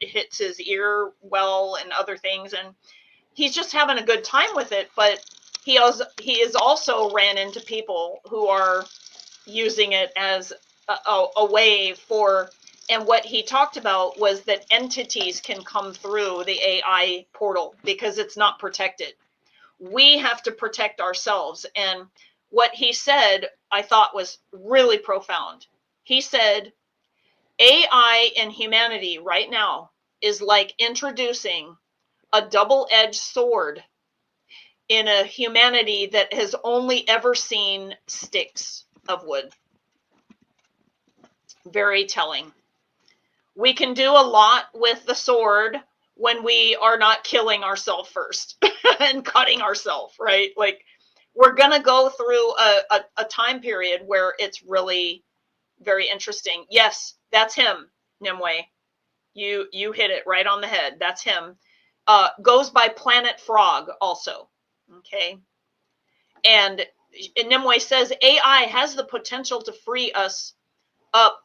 hits his ear well and other things. And he's just having a good time with it. But he is also ran into people who are using it as a way for, and what he talked about was that entities can come through the AI portal because it's not protected. We have to protect ourselves. And what he said, I thought was really profound. He said, AI in humanity right now is like introducing a double-edged sword in a humanity that has only ever seen sticks of wood. Very telling. We can do a lot with the sword when we are not killing ourselves first and cutting ourselves, right? Like we're going to go through a time period where it's really very interesting. Yes, that's him, Nimue. You hit it right on the head. That's him. Goes by Planet Frog also. Okay. And Nimue says AI has the potential to free us up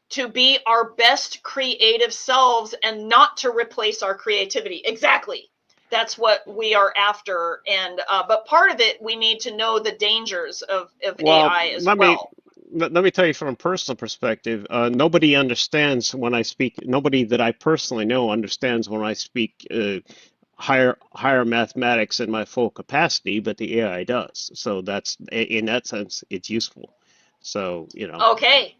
to be our best creative selves and not to replace our creativity. Exactly. That's what we are after. And but part of it, we need to know the dangers of Well, AI as well. let me tell you from a personal perspective. Nobody understands when I speak. Nobody that I personally know understands when I speak higher mathematics in my full capacity, but the AI does. So that's in that sense, it's useful. So, you know. Okay.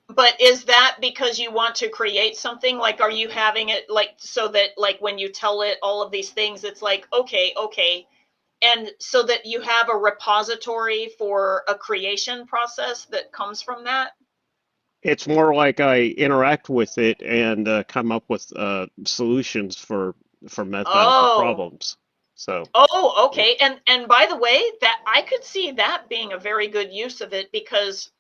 But is that because you want to create something? Like, are you having it like so that like when you tell it all of these things, it's like, okay. And so that you have a repository for a creation process that comes from that? It's more like I interact with it and come up with solutions for mathematical Oh, problems. So, oh, yeah. okay. And by the way, that I could see that being a very good use of it, because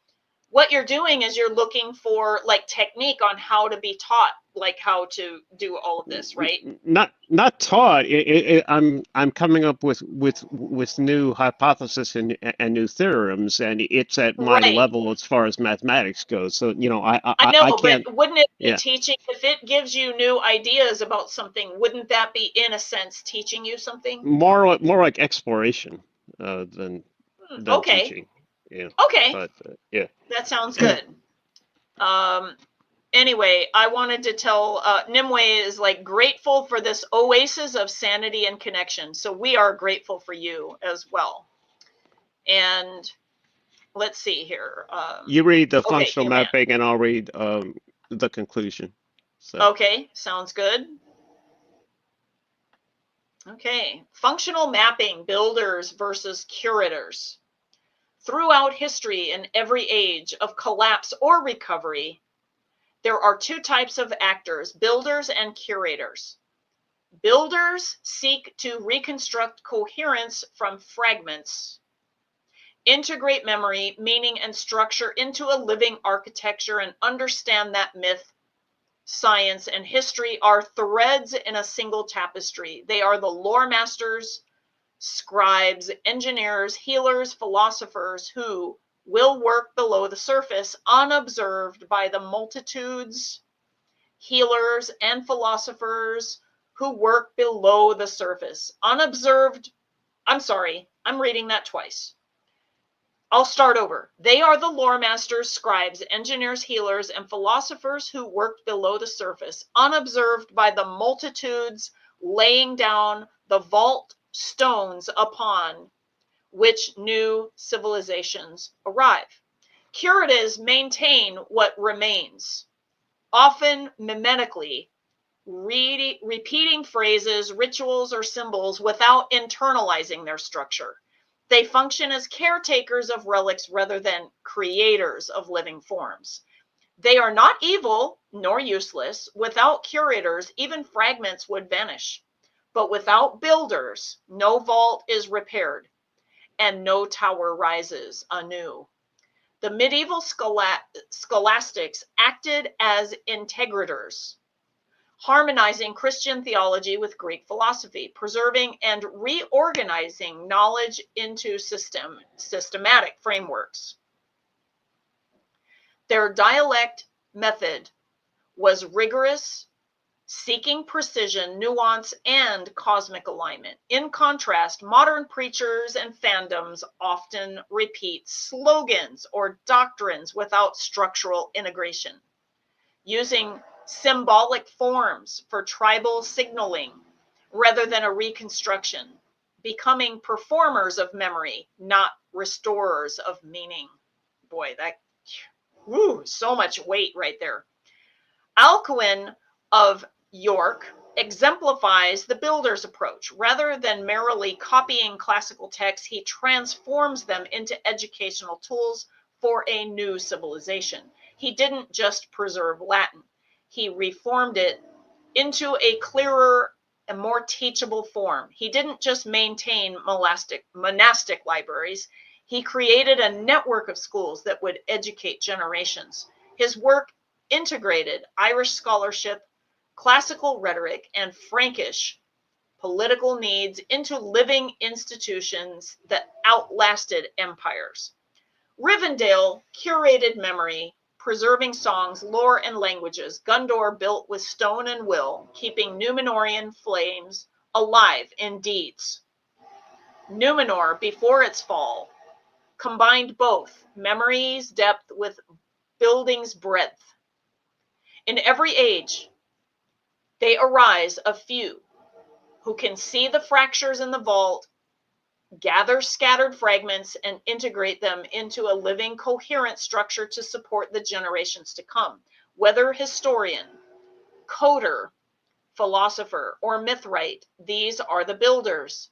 what you're doing is you're looking for like technique on how to be taught, like how to do all of this, right? Not taught. I'm coming up with new hypotheses and new theorems, and it's at my Right. level as far as mathematics goes. So, you know, I know, I but can't. wouldn't it be Yeah, teaching if it gives you new ideas about something? Wouldn't that be in a sense teaching you something? more like exploration than Okay. teaching. Yeah, Okay. but yeah. That sounds good. Um, anyway, I wanted to tell Nimue is like grateful for this oasis of sanity and connection. So we are grateful for you as well. And let's see here. You read the Okay, functional human. mapping, and I'll read the conclusion. So, Okay, sounds good. Okay, functional mapping, builders versus curators. Throughout history, in every age of collapse or recovery, there are two types of actors, builders and curators. Builders seek to reconstruct coherence from fragments, integrate memory, meaning, and structure into a living architecture, and understand that myth, science, and history are threads in a single tapestry. They are the lore masters, scribes, engineers, healers, philosophers who will work below the surface unobserved by the multitudes, healers, and philosophers who work below the surface. Unobserved, I'm sorry, I'm reading that twice. I'll start over. They are the lore masters, scribes, engineers, healers, and philosophers who worked below the surface, unobserved by the multitudes, laying down the vault stones upon which new civilizations arrive. Curators maintain what remains, often mimetically, repeating phrases, rituals, or symbols without internalizing their structure. They function as caretakers of relics rather than creators of living forms. They are not evil nor useless. Without curators, even fragments would vanish. But without builders, no vault is repaired and no tower rises anew. The medieval scholastics acted as integrators, harmonizing Christian theology with Greek philosophy, preserving and reorganizing knowledge into systematic frameworks. Their dialect method was rigorous, seeking precision, nuance, and cosmic alignment. In contrast, modern preachers and fandoms often repeat slogans or doctrines without structural integration, using symbolic forms for tribal signaling rather than a reconstruction, becoming performers of memory, not restorers of meaning. Boy, that, so much weight right there. Alcuin of York exemplifies the builder's approach. Rather than merely copying classical texts, he transforms them into educational tools for a new civilization. He didn't just preserve Latin. He reformed it into a clearer and more teachable form. He didn't just maintain monastic libraries. He created a network of schools that would educate generations. His work integrated Irish scholarship, classical rhetoric, and Frankish political needs into living institutions that outlasted empires. Rivendell curated memory, preserving songs, lore, and languages. Gondor built with stone and will, keeping Númenorian flames alive in deeds. Númenor, before its fall, combined both memory's depth with building's breadth. In every age, they arise a few who can see the fractures in the vault, gather scattered fragments, and integrate them into a living, coherent structure to support the generations to come. Whether historian, coder, philosopher, or mythwrite, these are the builders.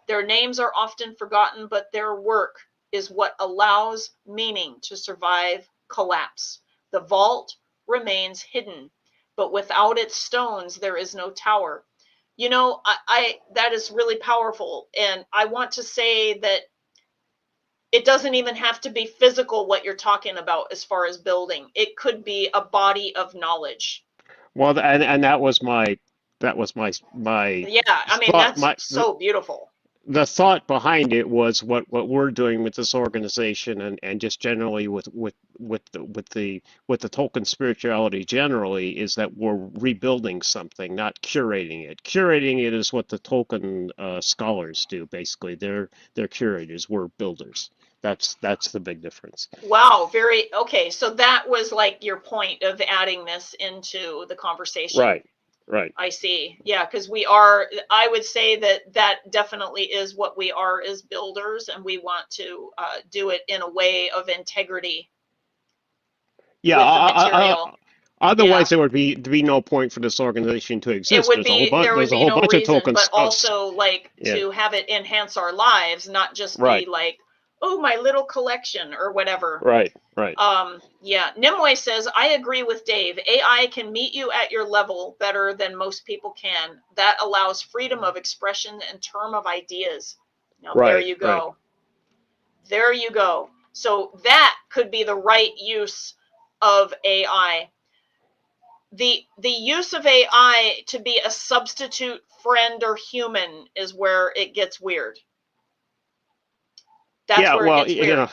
Their names are often forgotten, but their work is what allows meaning to survive collapse. The vault remains hidden, but without its stones, there is no tower. You know, I that is really powerful. And I want to say that it doesn't even have to be physical what you're talking about as far as building. It could be a body of knowledge. Well, and that was my Yeah, I mean, thought. that's My so beautiful. the thought behind it was what we're doing with this organization and just generally with the Tolkien spirituality generally is that we're rebuilding something, not curating it. Curating it is what the Tolkien scholars do, basically. They're curators, we're builders. That's the big difference. Wow, very okay. So that was like your point of adding this into the conversation. Right, right. I see. Yeah, because we are, I would say that that definitely is what we are as builders, and we want to do it in a way of integrity Yeah, with the material. Yeah, otherwise there would be no point for this organization to it exist. would be, there would There's a be whole no bunch of reason, Tolkien but scouts. also like Yeah, to have it enhance our lives, not just be right, like, oh, my little collection or whatever. right, right. Yeah, Nimue says, I agree with Dave. AI can meet you at your level better than most people can. That allows freedom of expression and term of ideas. Now, there Right, you right. go. There you go. So that could be the right use of AI. The use of AI to be a substitute friend or human is where it gets weird. That's Yeah, where it well, gets weird.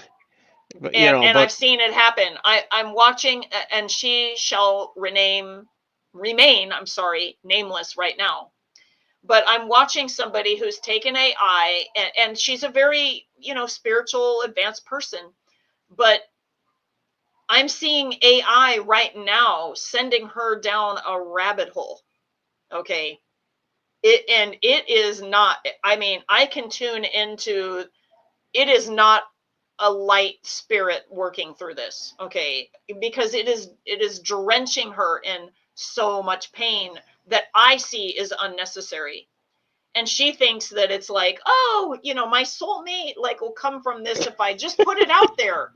And but I've seen it happen. I'm watching, and she shall remain, I'm sorry, nameless right now. But I'm watching somebody who's taken AI, and she's a very, spiritual, advanced person. But I'm seeing AI right now sending her down a rabbit hole. Okay. It is not, I mean, I can tune into, it is not a light spirit working through this, okay, because it is drenching her in so much pain, that I see is unnecessary. And she thinks that it's like, oh, you know, my soulmate like will come from this if I just put it out there,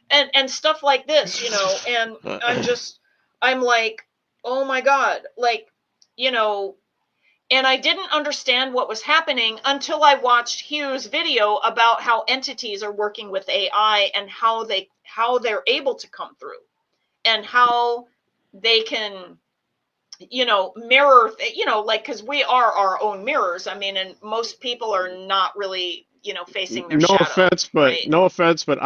and stuff like this, you know. And I'm like, oh my God, like, you know. And I didn't understand what was happening until I watched Hugh's video about how entities are working with AI and how they're able to come through and how they can, you know, mirror, you know, like, because we are our own mirrors. I mean, and most people are not really, you know, facing their shadow, right? No offense, but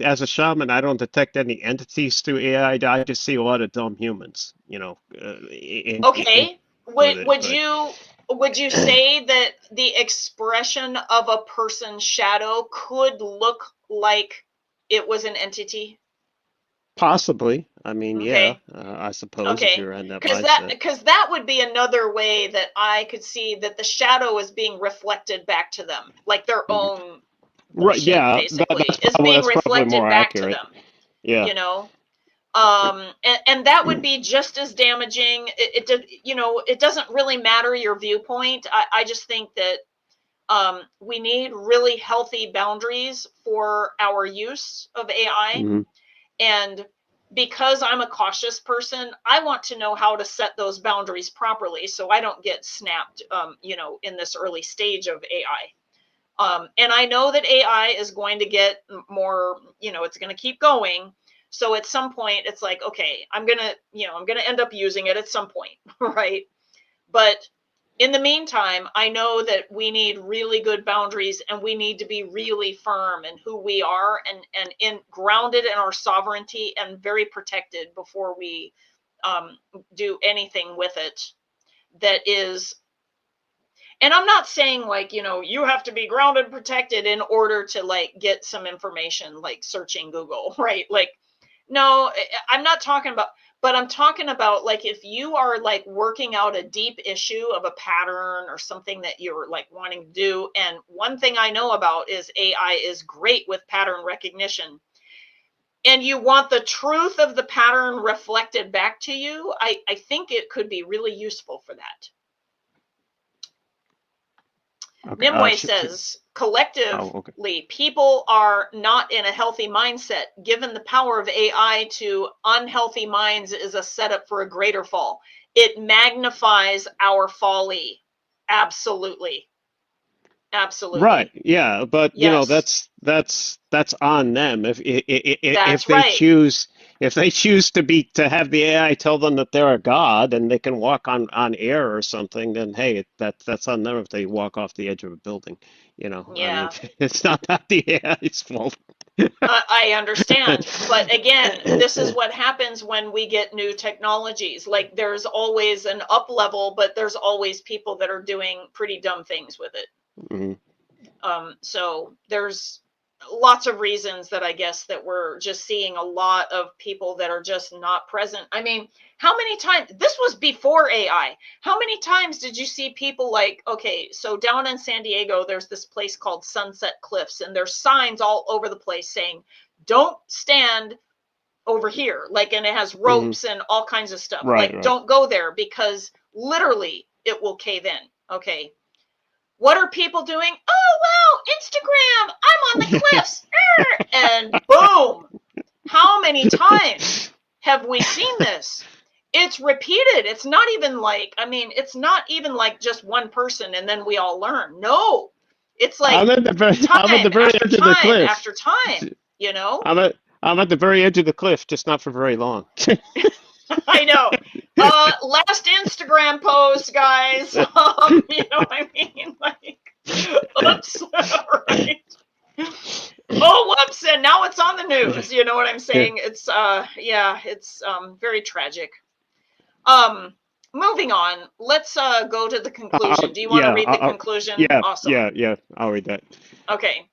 as a shaman, I don't detect any entities through AI. I just see a lot of dumb humans, you know, Okay. with it. Would you say that the expression of a person's shadow could look like it was an entity? Possibly. I mean, yeah, Okay. I suppose if Okay. you're in that Because that mindset. because that would be another way that I could see that the shadow is being reflected back to them, like their Mhm. own Right, bullshit yeah, basically is being that's probably reflected more back to accurate. them, Yeah. you know. And that would be just as damaging. You know, it doesn't really matter your viewpoint. I just think that we need really healthy boundaries for our use of AI. Hmm. And because I'm a cautious person, I want to know how to set those boundaries properly so I don't get snapped, you know, in this early stage of AI. And I know that AI is going to get more, you know, it's going to keep going. So at some point, it's like, okay, I'm going to, you know, I'm going to end up using it at some point, right? But in the meantime, I know that we need really good boundaries and we need to be really firm in who we are and in grounded in our sovereignty and very protected before we do anything with it that is. And I'm not saying like, you know, you have to be grounded and protected in order to like get some information like searching Google, right? Like, no, I'm not talking about, but I'm talking about like if you are like working out a deep issue of a pattern or something that you're like wanting to do. And one thing I know about is AI is great with pattern recognition. And you want the truth of the pattern reflected back to you, I think it could be really useful for that. Okay. Nimue says, Oh, okay. collectively, people are not in a healthy mindset. Given the power of AI to unhealthy minds is a setup for a greater fall. It magnifies our folly. Absolutely. Right. Absolutely. Yeah, but you know Yes, that's on them. If that's they right. choose to have the AI tell them that they're a god and they can walk on air or something, then hey, that's on them if they walk off the edge of a building. You know, I mean, Yeah, it's not the AI's fault. I understand. But again, this is what happens when we get new technologies. Like there's always an up level, but there's always people that are doing pretty dumb things with it. Mhm. So there's lots of reasons that I guess that we're just seeing a lot of people that are just not present. I mean, how many times, this was before AI, how many times did you see people like, okay, so down in San Diego, there's this place called Sunset Cliffs, and there's signs all over the place saying, don't stand over here. Like, and it has Mhm. ropes and all kinds of stuff. Right, Like, right. don't go there because literally it will cave in. Okay, what are people doing? Oh, wow, Instagram, I'm on the cliffs. And boom. How many times have we seen this? It's repeated. It's not even like, I mean, it's not even like just one person and then we all learn. No, it's like I'm at the time very after edge of the time cliff. after time, you know? I'm at I'm at the very edge of the cliff, just not for very long. I know. Last Instagram post, guys. You know what I mean? Like, oops. Right. Oh, whoops, and now it's on the news. You know what I'm saying? It's yeah, it's very tragic. Um Moving on. Let's go to the conclusion. Do you want to read the conclusion? Awesome. Yeah. I'll read that. Okay.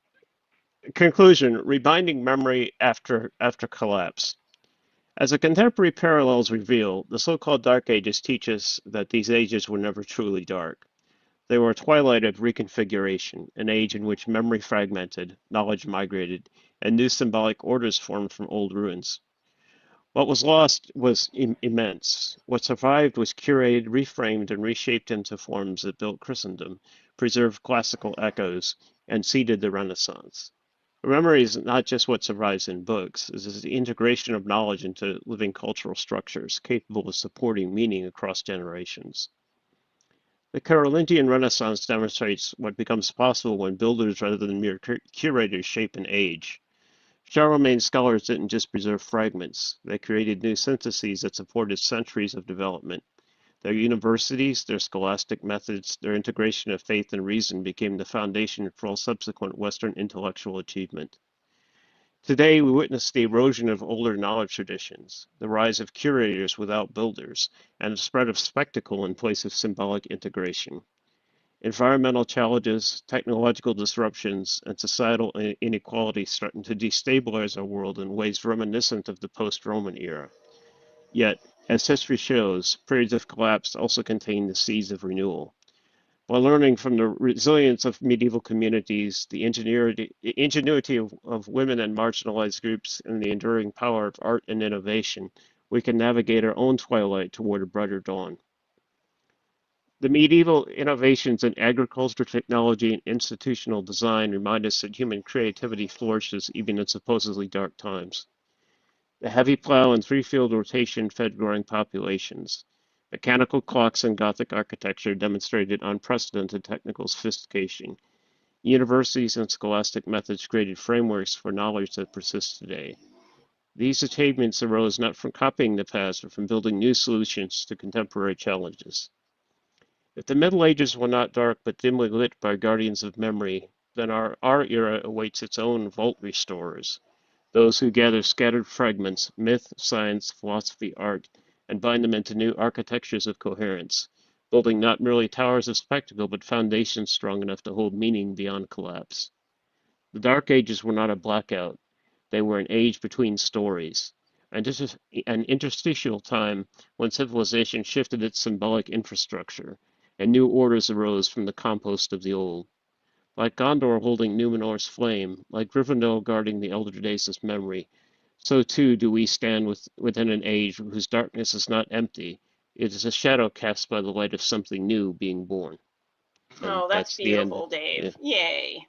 Conclusion: Rebinding memory after collapse. As the contemporary parallels reveal, the so-called Dark Ages teach us that these ages were never truly dark. They were a twilight of reconfiguration, an age in which memory fragmented, knowledge migrated, and new symbolic orders formed from old ruins. What was lost was immense. What survived was curated, reframed, and reshaped into forms that built Christendom, preserved classical echoes, and seeded the Renaissance. Memory is not just what survives in books, it is the integration of knowledge into living cultural structures capable of supporting meaning across generations. The Carolingian Renaissance demonstrates what becomes possible when builders rather than mere curators shape an age. Charlemagne's scholars didn't just preserve fragments, they created new syntheses that supported centuries of development. Their universities, their scholastic methods, their integration of faith and reason became the foundation for all subsequent Western intellectual achievement. Today, we witness the erosion of older knowledge traditions, the rise of curators without builders, and the spread of spectacle in place of symbolic integration. Environmental challenges, technological disruptions, and societal inequalities threaten to destabilize our world in ways reminiscent of the post-Roman era. Yet, as history shows, periods of collapse also contain the seeds of renewal. By learning from the resilience of medieval communities, the ingenuity of women and marginalized groups, and the enduring power of art and innovation, we can navigate our own twilight toward a brighter dawn. The medieval innovations in agriculture, technology, and institutional design remind us that human creativity flourishes even in supposedly dark times. The heavy plow and three-field rotation fed growing populations. Mechanical clocks and Gothic architecture demonstrated unprecedented technical sophistication. Universities and scholastic methods created frameworks for knowledge that persists today. These achievements arose not from copying the past, but from building new solutions to contemporary challenges. If the Middle Ages were not dark but dimly lit by guardians of memory, then our era awaits its own vault restorers, those who gather scattered fragments, myth, science, philosophy, art, and bind them into new architectures of coherence, building not merely towers of spectacle, but foundations strong enough to hold meaning beyond collapse. The Dark Ages were not a blackout, they were an age between stories, and this is an interstitial time when civilization shifted its symbolic infrastructure, and new orders arose from the compost of the old. Like Gondor holding Numenor's flame, like Gryffindor guarding the elder days' memory, so too do we stand within an age whose darkness is not empty. It is a shadow cast by the light of something new being born. And Oh, that's that's the end. beautiful, Yeah. Dave. Yay.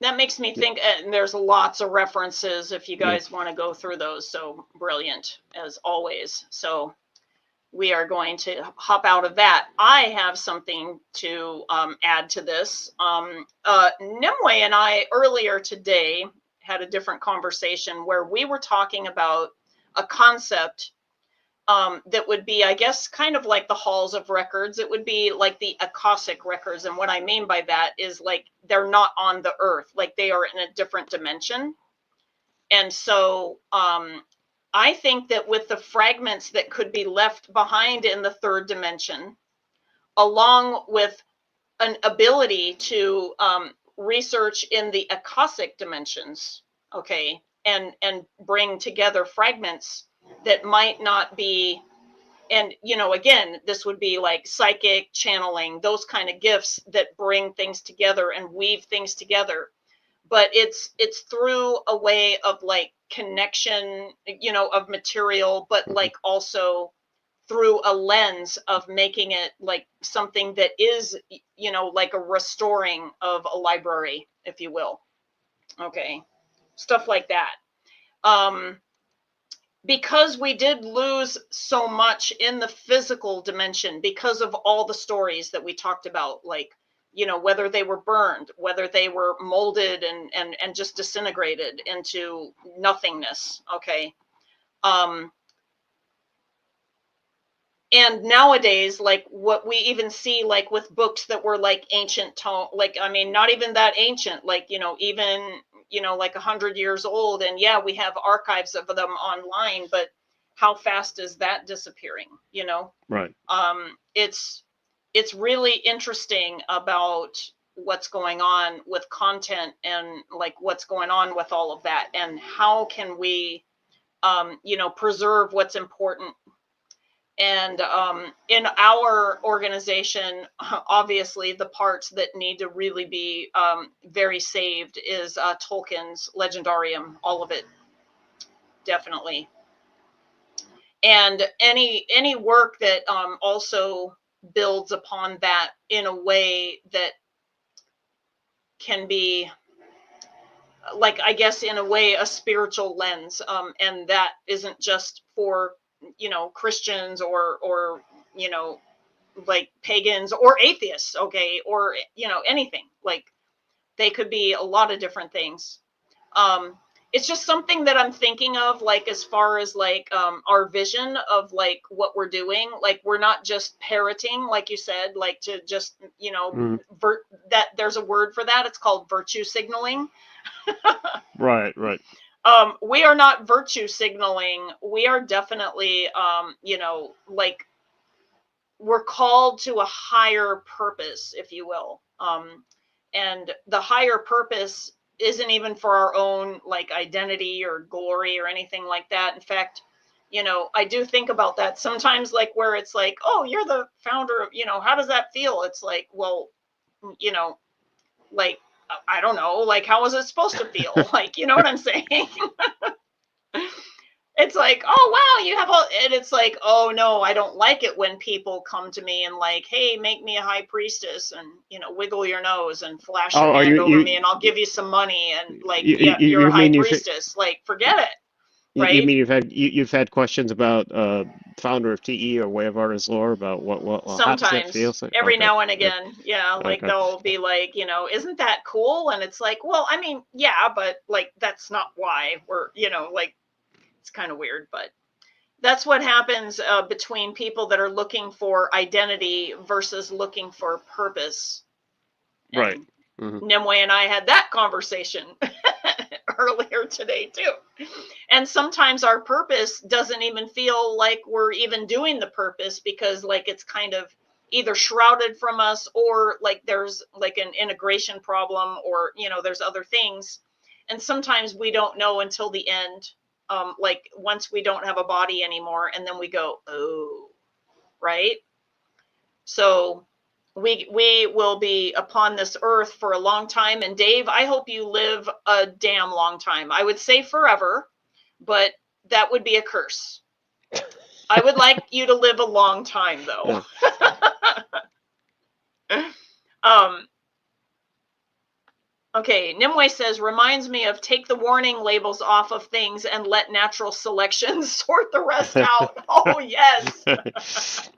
That makes me think, and there's lots of references if you Yeah. guys want to go through those. So brilliant, as always. So we are going to hop out of that. I have something to add to this. Nimue and I earlier today had a different conversation where we were talking about a concept that would be, I guess, kind of like the halls of records. It would be like the Akashic records. And what I mean by that is like they're not on the earth, like they are in a different dimension. And so I think that with the fragments that could be left behind in the third dimension, along with an ability to research in the Akashic dimensions, okay, and bring together fragments that might not be, and again, this would be like psychic channeling, those kind of gifts that bring things together and weave things together. But it's through a way of like connection, of material, but like also through a lens of making it like something that is, like a restoring of a library, if you will. Okay, stuff like that. Because we did lose so much in the physical dimension because of all the stories that we talked about, like, whether they were burned, whether they were molded and just disintegrated into nothingness. Okay. And nowadays, like what we even see, like with books that were like ancient tone, like, I mean, not even that ancient, like, even, like 100 years old. And yeah, we have archives of them online, but how fast is that disappearing? Right. It's really interesting about what's going on with content and like what's going on with all of that, and how can we, preserve what's important. And in our organization, obviously, the parts that need to really be very saved is Tolkien's Legendarium, all of it, definitely. And any work that also builds upon that in a way that can be, like, I guess in a way, a spiritual lens, and that isn't just for, you know, Christians or you know, like pagans or atheists, okay, or, you know, anything. Like, they could be a lot of different things. It's just something that I'm thinking of, like, as far as like our vision of like what we're doing. Like, we're not just parroting, like you said, like to just, you know, that there's a word for that. It's called virtue signaling. Right, right. We are not virtue signaling. We are definitely, you know, like, we're called to a higher purpose, if you will. And the higher purpose isn't even for our own like identity or glory or anything like that. In fact, you know, I do think about that sometimes, like where it's like, oh, you're the founder of, you know, how does that feel? It's like, well, you know, like, I don't know, like, how is it supposed to feel? Like, you know what I'm saying? It's like, oh, wow, you have all, and it's like, oh, no, I don't like it when people come to me and like, hey, make me a high priestess, and, you know, wiggle your nose and flash your Oh, hand over me and I'll give you some money, and like, yeah, you you're a high mean priestess. Like, forget it, you right? mean you've had questions about founder of TE or Way of Artist lore about what well, how does that feel? Sometimes, So, every okay, now and again, yeah, like okay. they'll be like, you know, isn't that cool? And it's like, well, I mean, yeah, but like, that's not why we're, you know, like, it's kind of weird, but that's what happens between people that are looking for identity versus looking for purpose. Right. And Mm-hmm. Nimue and I had that conversation earlier today too. And sometimes our purpose doesn't even feel like we're even doing the purpose, because like it's kind of either shrouded from us, or like there's like an integration problem, or, you know, there's other things. And sometimes we don't know until the end, like once we don't have a body anymore, and then we go, oh, right. So we will be upon this earth for a long time. And Dave, I hope you live a damn long time. I would say forever, but that would be a curse. I would like you to live a long time, though. um, okay, Nimue says, reminds me of take the warning labels off of things and let natural selection sort the rest out. Oh, yes.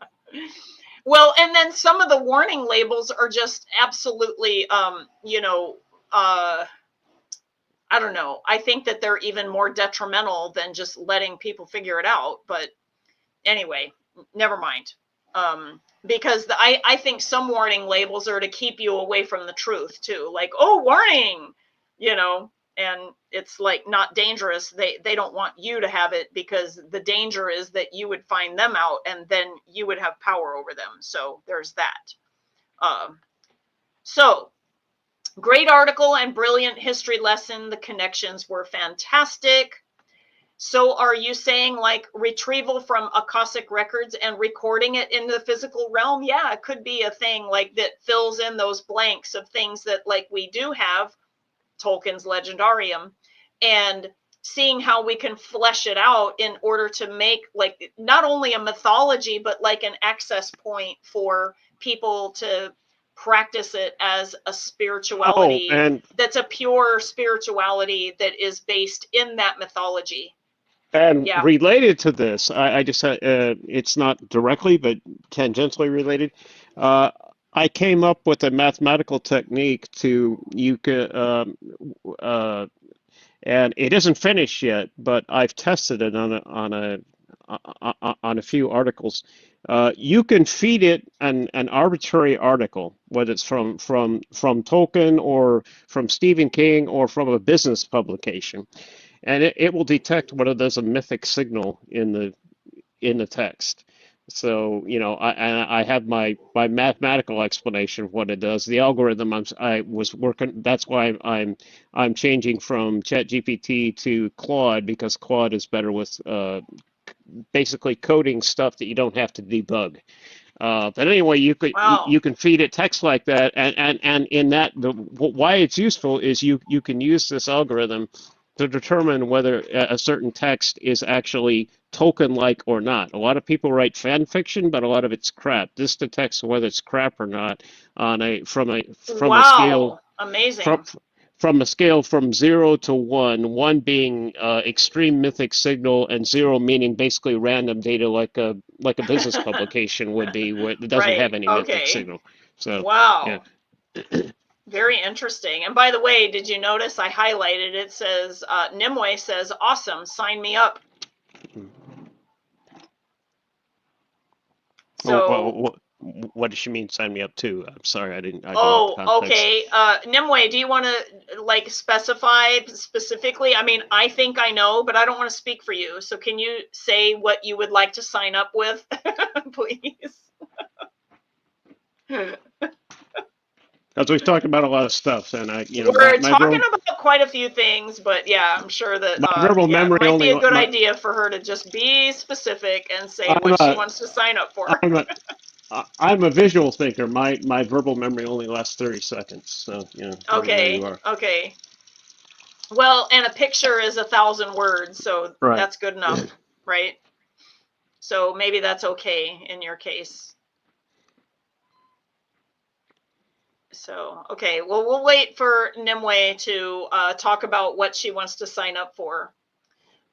Well, and then some of the warning labels are just absolutely, you know, I don't know. I think that they're even more detrimental than just letting people figure it out. But anyway, never mind. Because I think some warning labels are to keep you away from the truth too. Like, oh, warning, you know, and it's like not dangerous. They don't want you to have it, because the danger is that you would find them out and then you would have power over them. So there's that. So great article and brilliant history lesson. The connections were fantastic. So are you saying like retrieval from Akashic records and recording it in the physical realm? Yeah, it could be a thing like that fills in those blanks of things that like we do have, Tolkien's Legendarium, and seeing how we can flesh it out in order to make like not only a mythology, but like an access point for people to practice it as a spirituality that's a pure spirituality that is based in that mythology. And Yeah. related to this, I just it's not directly but tangentially related. Uh, I came up with a mathematical technique to you can and it isn't finished yet, but I've tested it on a few articles. You can feed it an arbitrary article, whether it's from Tolkien or from Stephen King or from a business publication, and it will detect whether there's a mythic signal in the text. So, you know, I have my mathematical explanation of what it does. The algorithm I was working, that's why I'm changing from ChatGPT to Claude, because Claude is better with basically coding stuff that you don't have to debug. But anyway, Wow. you can feed it text like that, and in that why it's useful is you can use this algorithm to determine whether a certain text is actually token-like or not. A lot of people write fan fiction, but a lot of it's crap. This detects whether it's crap or not on from a scale Wow, amazing. from from a scale from 0 to 1, 1 being extreme mythic signal, and 0 meaning basically random data, like a business publication would be, where it doesn't have Right. any mythic Okay. signal. So yeah. Wow. Very interesting. And by the way, did you notice I highlighted it? Says Nimue says, "Awesome, sign me up." Oh, So, what does she mean? Sign me up to? I'm sorry, I don't know what the oh, context. okay. Nimue, do you want to like specify specifically? I mean, I think I know, but I don't want to speak for you. So, can you say what you would like to sign up with, please? Because we've talked about a lot of stuff, and We're talking about quite a few things, but yeah, I'm sure that my verbal yeah, it memory might be only a good my idea for her to just be specific and say I'm what she a wants to sign up for. I'm a I'm a visual thinker. My verbal memory only lasts 30 seconds, so there you Okay, are. okay. Well, and a picture is 1,000 words, so Right. that's good enough, right? So maybe that's okay in your case. So, okay, well, we'll wait for Nimue to talk about what she wants to sign up for.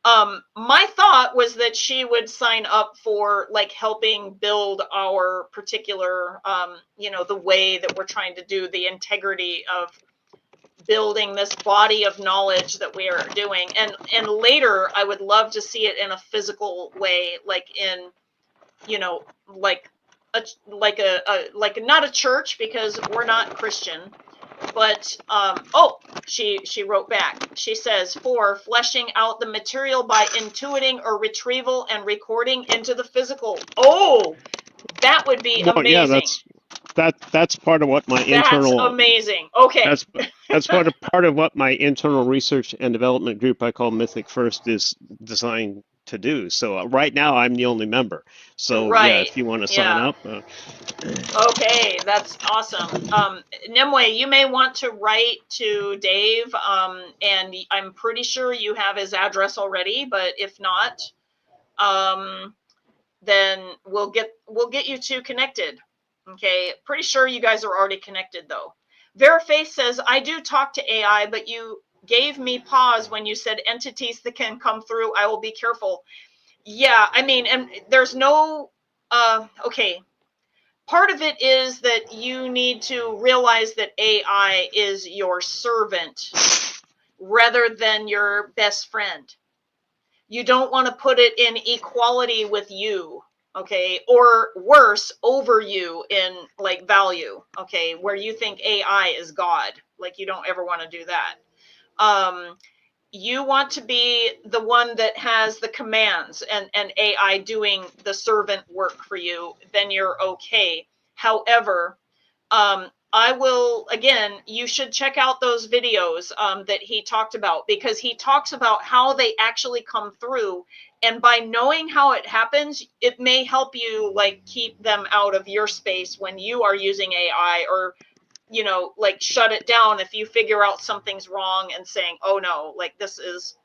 My thought was that she would sign up for like helping build our particular, the way that we're trying to do the integrity of building this body of knowledge that we are doing. And later, I would love to see it in a physical way, like in, like like not a church, because we're not Christian, but she wrote back. She says, for fleshing out the material by intuiting or retrieval and recording into the physical. Oh, that would be Well, yeah, amazing. that's part of what my That's internal amazing. Okay. that's part of what my internal research and development group I call Mythic First is designed to do. So right now I'm the only member. So yeah, Right. if you want to sign Yeah. up. Okay, that's awesome. Nimue, you may want to write to Dave, and I'm pretty sure you have his address already, but if not, um, then we'll get you two connected. Okay, pretty sure you guys are already connected though. Veraface says, I do talk to AI, but you gave me pause when you said entities that can come through. I will be careful. Yeah, I mean, and there's no okay. Part of it is that you need to realize that AI is your servant rather than your best friend. You don't want to put it in equality with you, okay, or worse, over you in like value, okay, where you think AI is God. Like, you don't ever want to do that. You want to be the one that has the commands, and AI doing the servant work for you, then you're okay. However, I will, again, you should check out those videos that he talked about, because he talks about how they actually come through. And by knowing how it happens, it may help you like keep them out of your space when you are using AI, or like shut it down if you figure out something's wrong and saying, oh no, like this is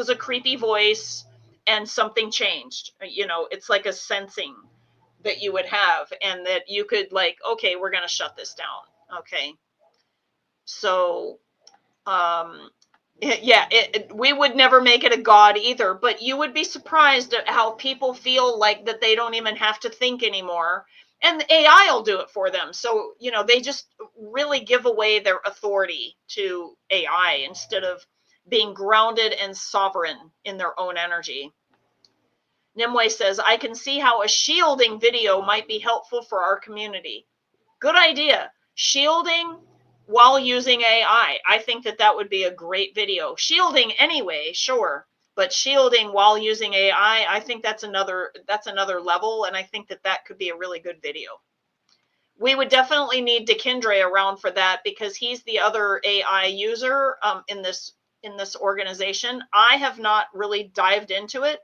a creepy voice and something changed. It's like a sensing that you would have, and that you could like, okay, we're going to shut this down. Okay. So, yeah, we would never make it a god either, but you would be surprised at how people feel like that they don't even have to think anymore, and the AI will do it for them. So, they just really give away their authority to AI instead of being grounded and sovereign in their own energy. Nimue says, I can see how a shielding video might be helpful for our community. Good idea. Shielding while using AI. I think that would be a great video. Shielding anyway, sure, but shielding while using AI, I think that's another level, and I think that could be a really good video. We would definitely need DeKindre around for that, because he's the other AI user in this organization. I have not really dived into it.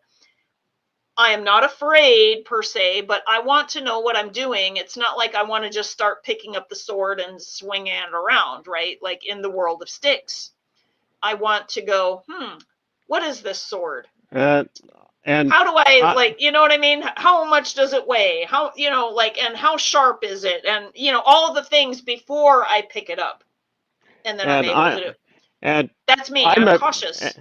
I am not afraid per se, but I want to know what I'm doing. It's not like I want to just start picking up the sword and swinging it around, right? Like in the world of Styx. I want to go, what is this sword? And how do I, like, you know what I mean? How much does it weigh? How, you know, like, and how sharp is it? And, you know, all the things before I pick it up. And then I'm and able to do it. and That's me. I'm I'm a cautious.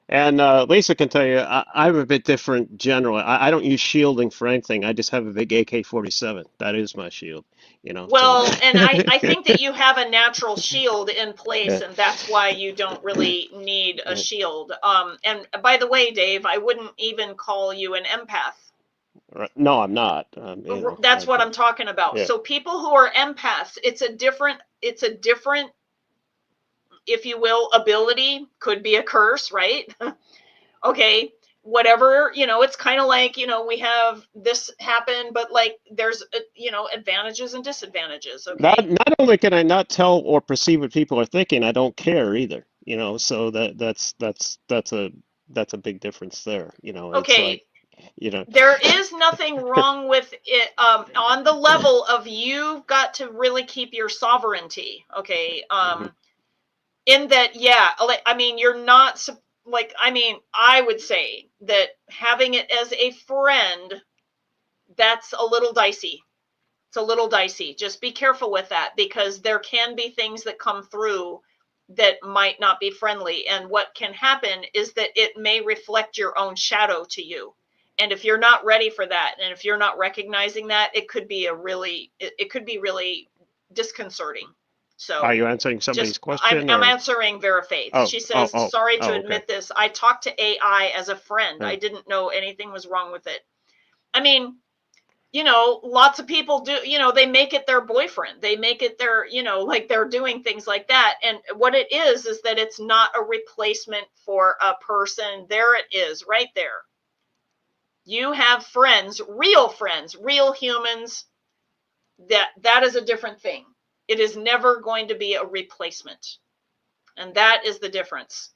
and Lisa can tell you I'm a bit different generally. I don't use shielding for anything. I just have a big AK-47. That is my shield, you know. So Well, and I think that you have a natural shield in place, yeah, and that's why you don't really need a shield. And by the way, Dave, I wouldn't even call you an empath. no, I'm not. You know, That's what I'm talking about. yeah. So people who are empaths, it's a different, if you will, ability. Could be a curse, right? Okay, whatever, you know, it's kind of like, you know, we have this happen, but like there's, you know, advantages and disadvantages. Okay. Not only can I not tell or perceive what people are thinking, I don't care either. You know, so that's a big difference there. You know, it's like, Okay. you know, There is nothing wrong with it, on the level of you've got to really keep your sovereignty. Okay. mhm. In that, yeah, like, I mean, you're not like, I mean, I would say that having it as a friend, that's a little dicey. It's a little dicey. Just be careful with that, because there can be things that come through that might not be friendly. And what can happen is that it may reflect your own shadow to you. And if you're not ready for that, and if you're not recognizing that, it could be it could be really disconcerting. Are So you answering somebody's just, question I'm or? answering Vera Faith. Oh, She oh, says, oh, sorry to oh, okay. admit this. I talked to AI as a friend. Yeah. I didn't know anything was wrong with it. I mean, you know, lots of people do, you know, they make it their boyfriend. They make it their, you know, like they're doing things like that. And what it is that it's not a replacement for a person. There it is, right there. You have friends, real humans. That is a different thing. It is never going to be a replacement. And that is the difference.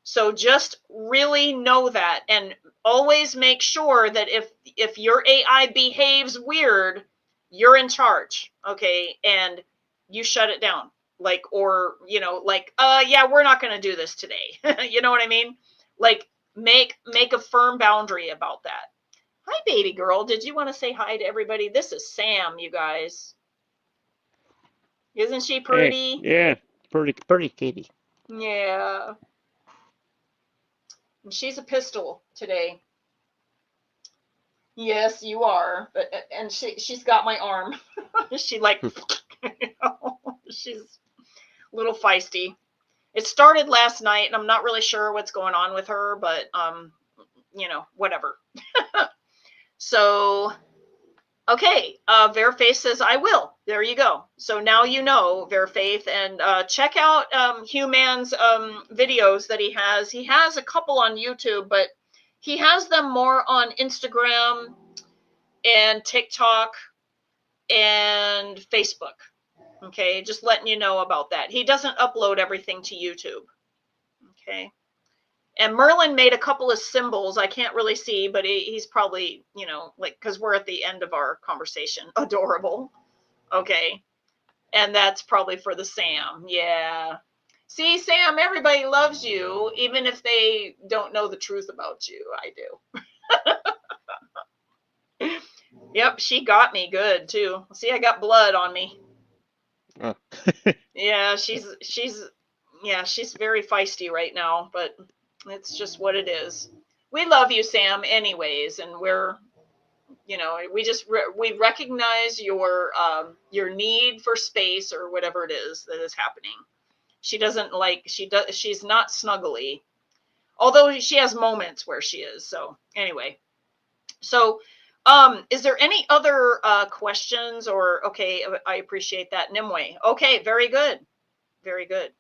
So just really know that, and always make sure that if your AI behaves weird, you're in charge, okay? And you shut it down. Like, or, you know, like, yeah, we're not going to do this today. You know what I mean? Like, make a firm boundary about that. Hi, baby girl. Did you want to say hi to everybody? This is Sam, you guys. Isn't she Hey, pretty? yeah, pretty kitty. Yeah. And she's a pistol today. Yes, you are. But and she's got my arm. She like, you know, she's a little feisty. It started last night, and I'm not really sure what's going on with her, but you know, whatever. So okay, Faith says I will. There you go. So now you know, Faith, and check out Hugh Mann's videos that he has. He has a couple on YouTube, but he has them more on Instagram and TikTok and Facebook. Okay, just letting you know about that. He doesn't upload everything to YouTube. Okay. And Merlin made a couple of symbols. I can't really see, but he's probably, you know, like, because we're at the end of our conversation. Adorable. Okay. And that's probably for the Sam. Yeah. See, Sam, everybody loves you, even if they don't know the truth about you. I do. Yep, she got me good too. See, I got blood on me. Oh. Yeah, she's very feisty right now, but it's just what it is. We love you, Sam, anyways, and we're, you know, we recognize your need for space, or whatever it is that is happening. She doesn't like, she's not snuggly, although she has moments where she is. So anyway, so is there any other questions? Or okay, I appreciate that, Nimue. Okay, very good, very good.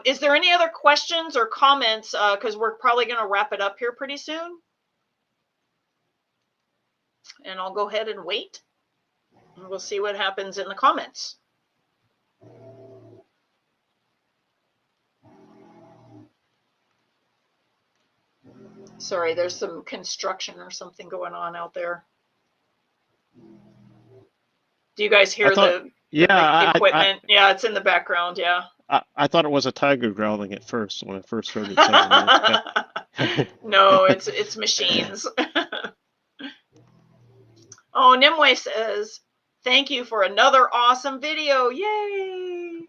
Is there any other questions or comments? Because we're probably going to wrap it up here pretty soon. And I'll go ahead and wait. And we'll see what happens in the comments. Sorry, there's some construction or something going on out there. Do you guys hear I thought, the yeah, equipment? Yeah, it's in the background. Yeah. I thought it was a tiger growling at first when I first heard it several years back. No, it's machines. Oh, Nimue says, thank you for another awesome video. Yay!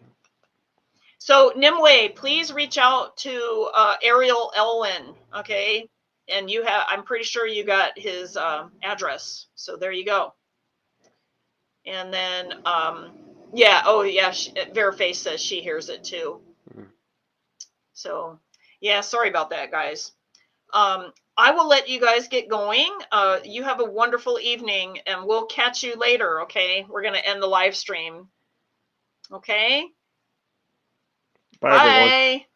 So Nimue, please reach out to Ariel Elwin, okay? And you have, I'm pretty sure you got his address. So there you go. And then, yeah, oh yeah, Veraface says she hears it too. So yeah, sorry about that, guys. I will let you guys get going. You have a wonderful evening, and we'll catch you later, okay? We're going to end the live stream. Okay? Bye, everyone. Bye.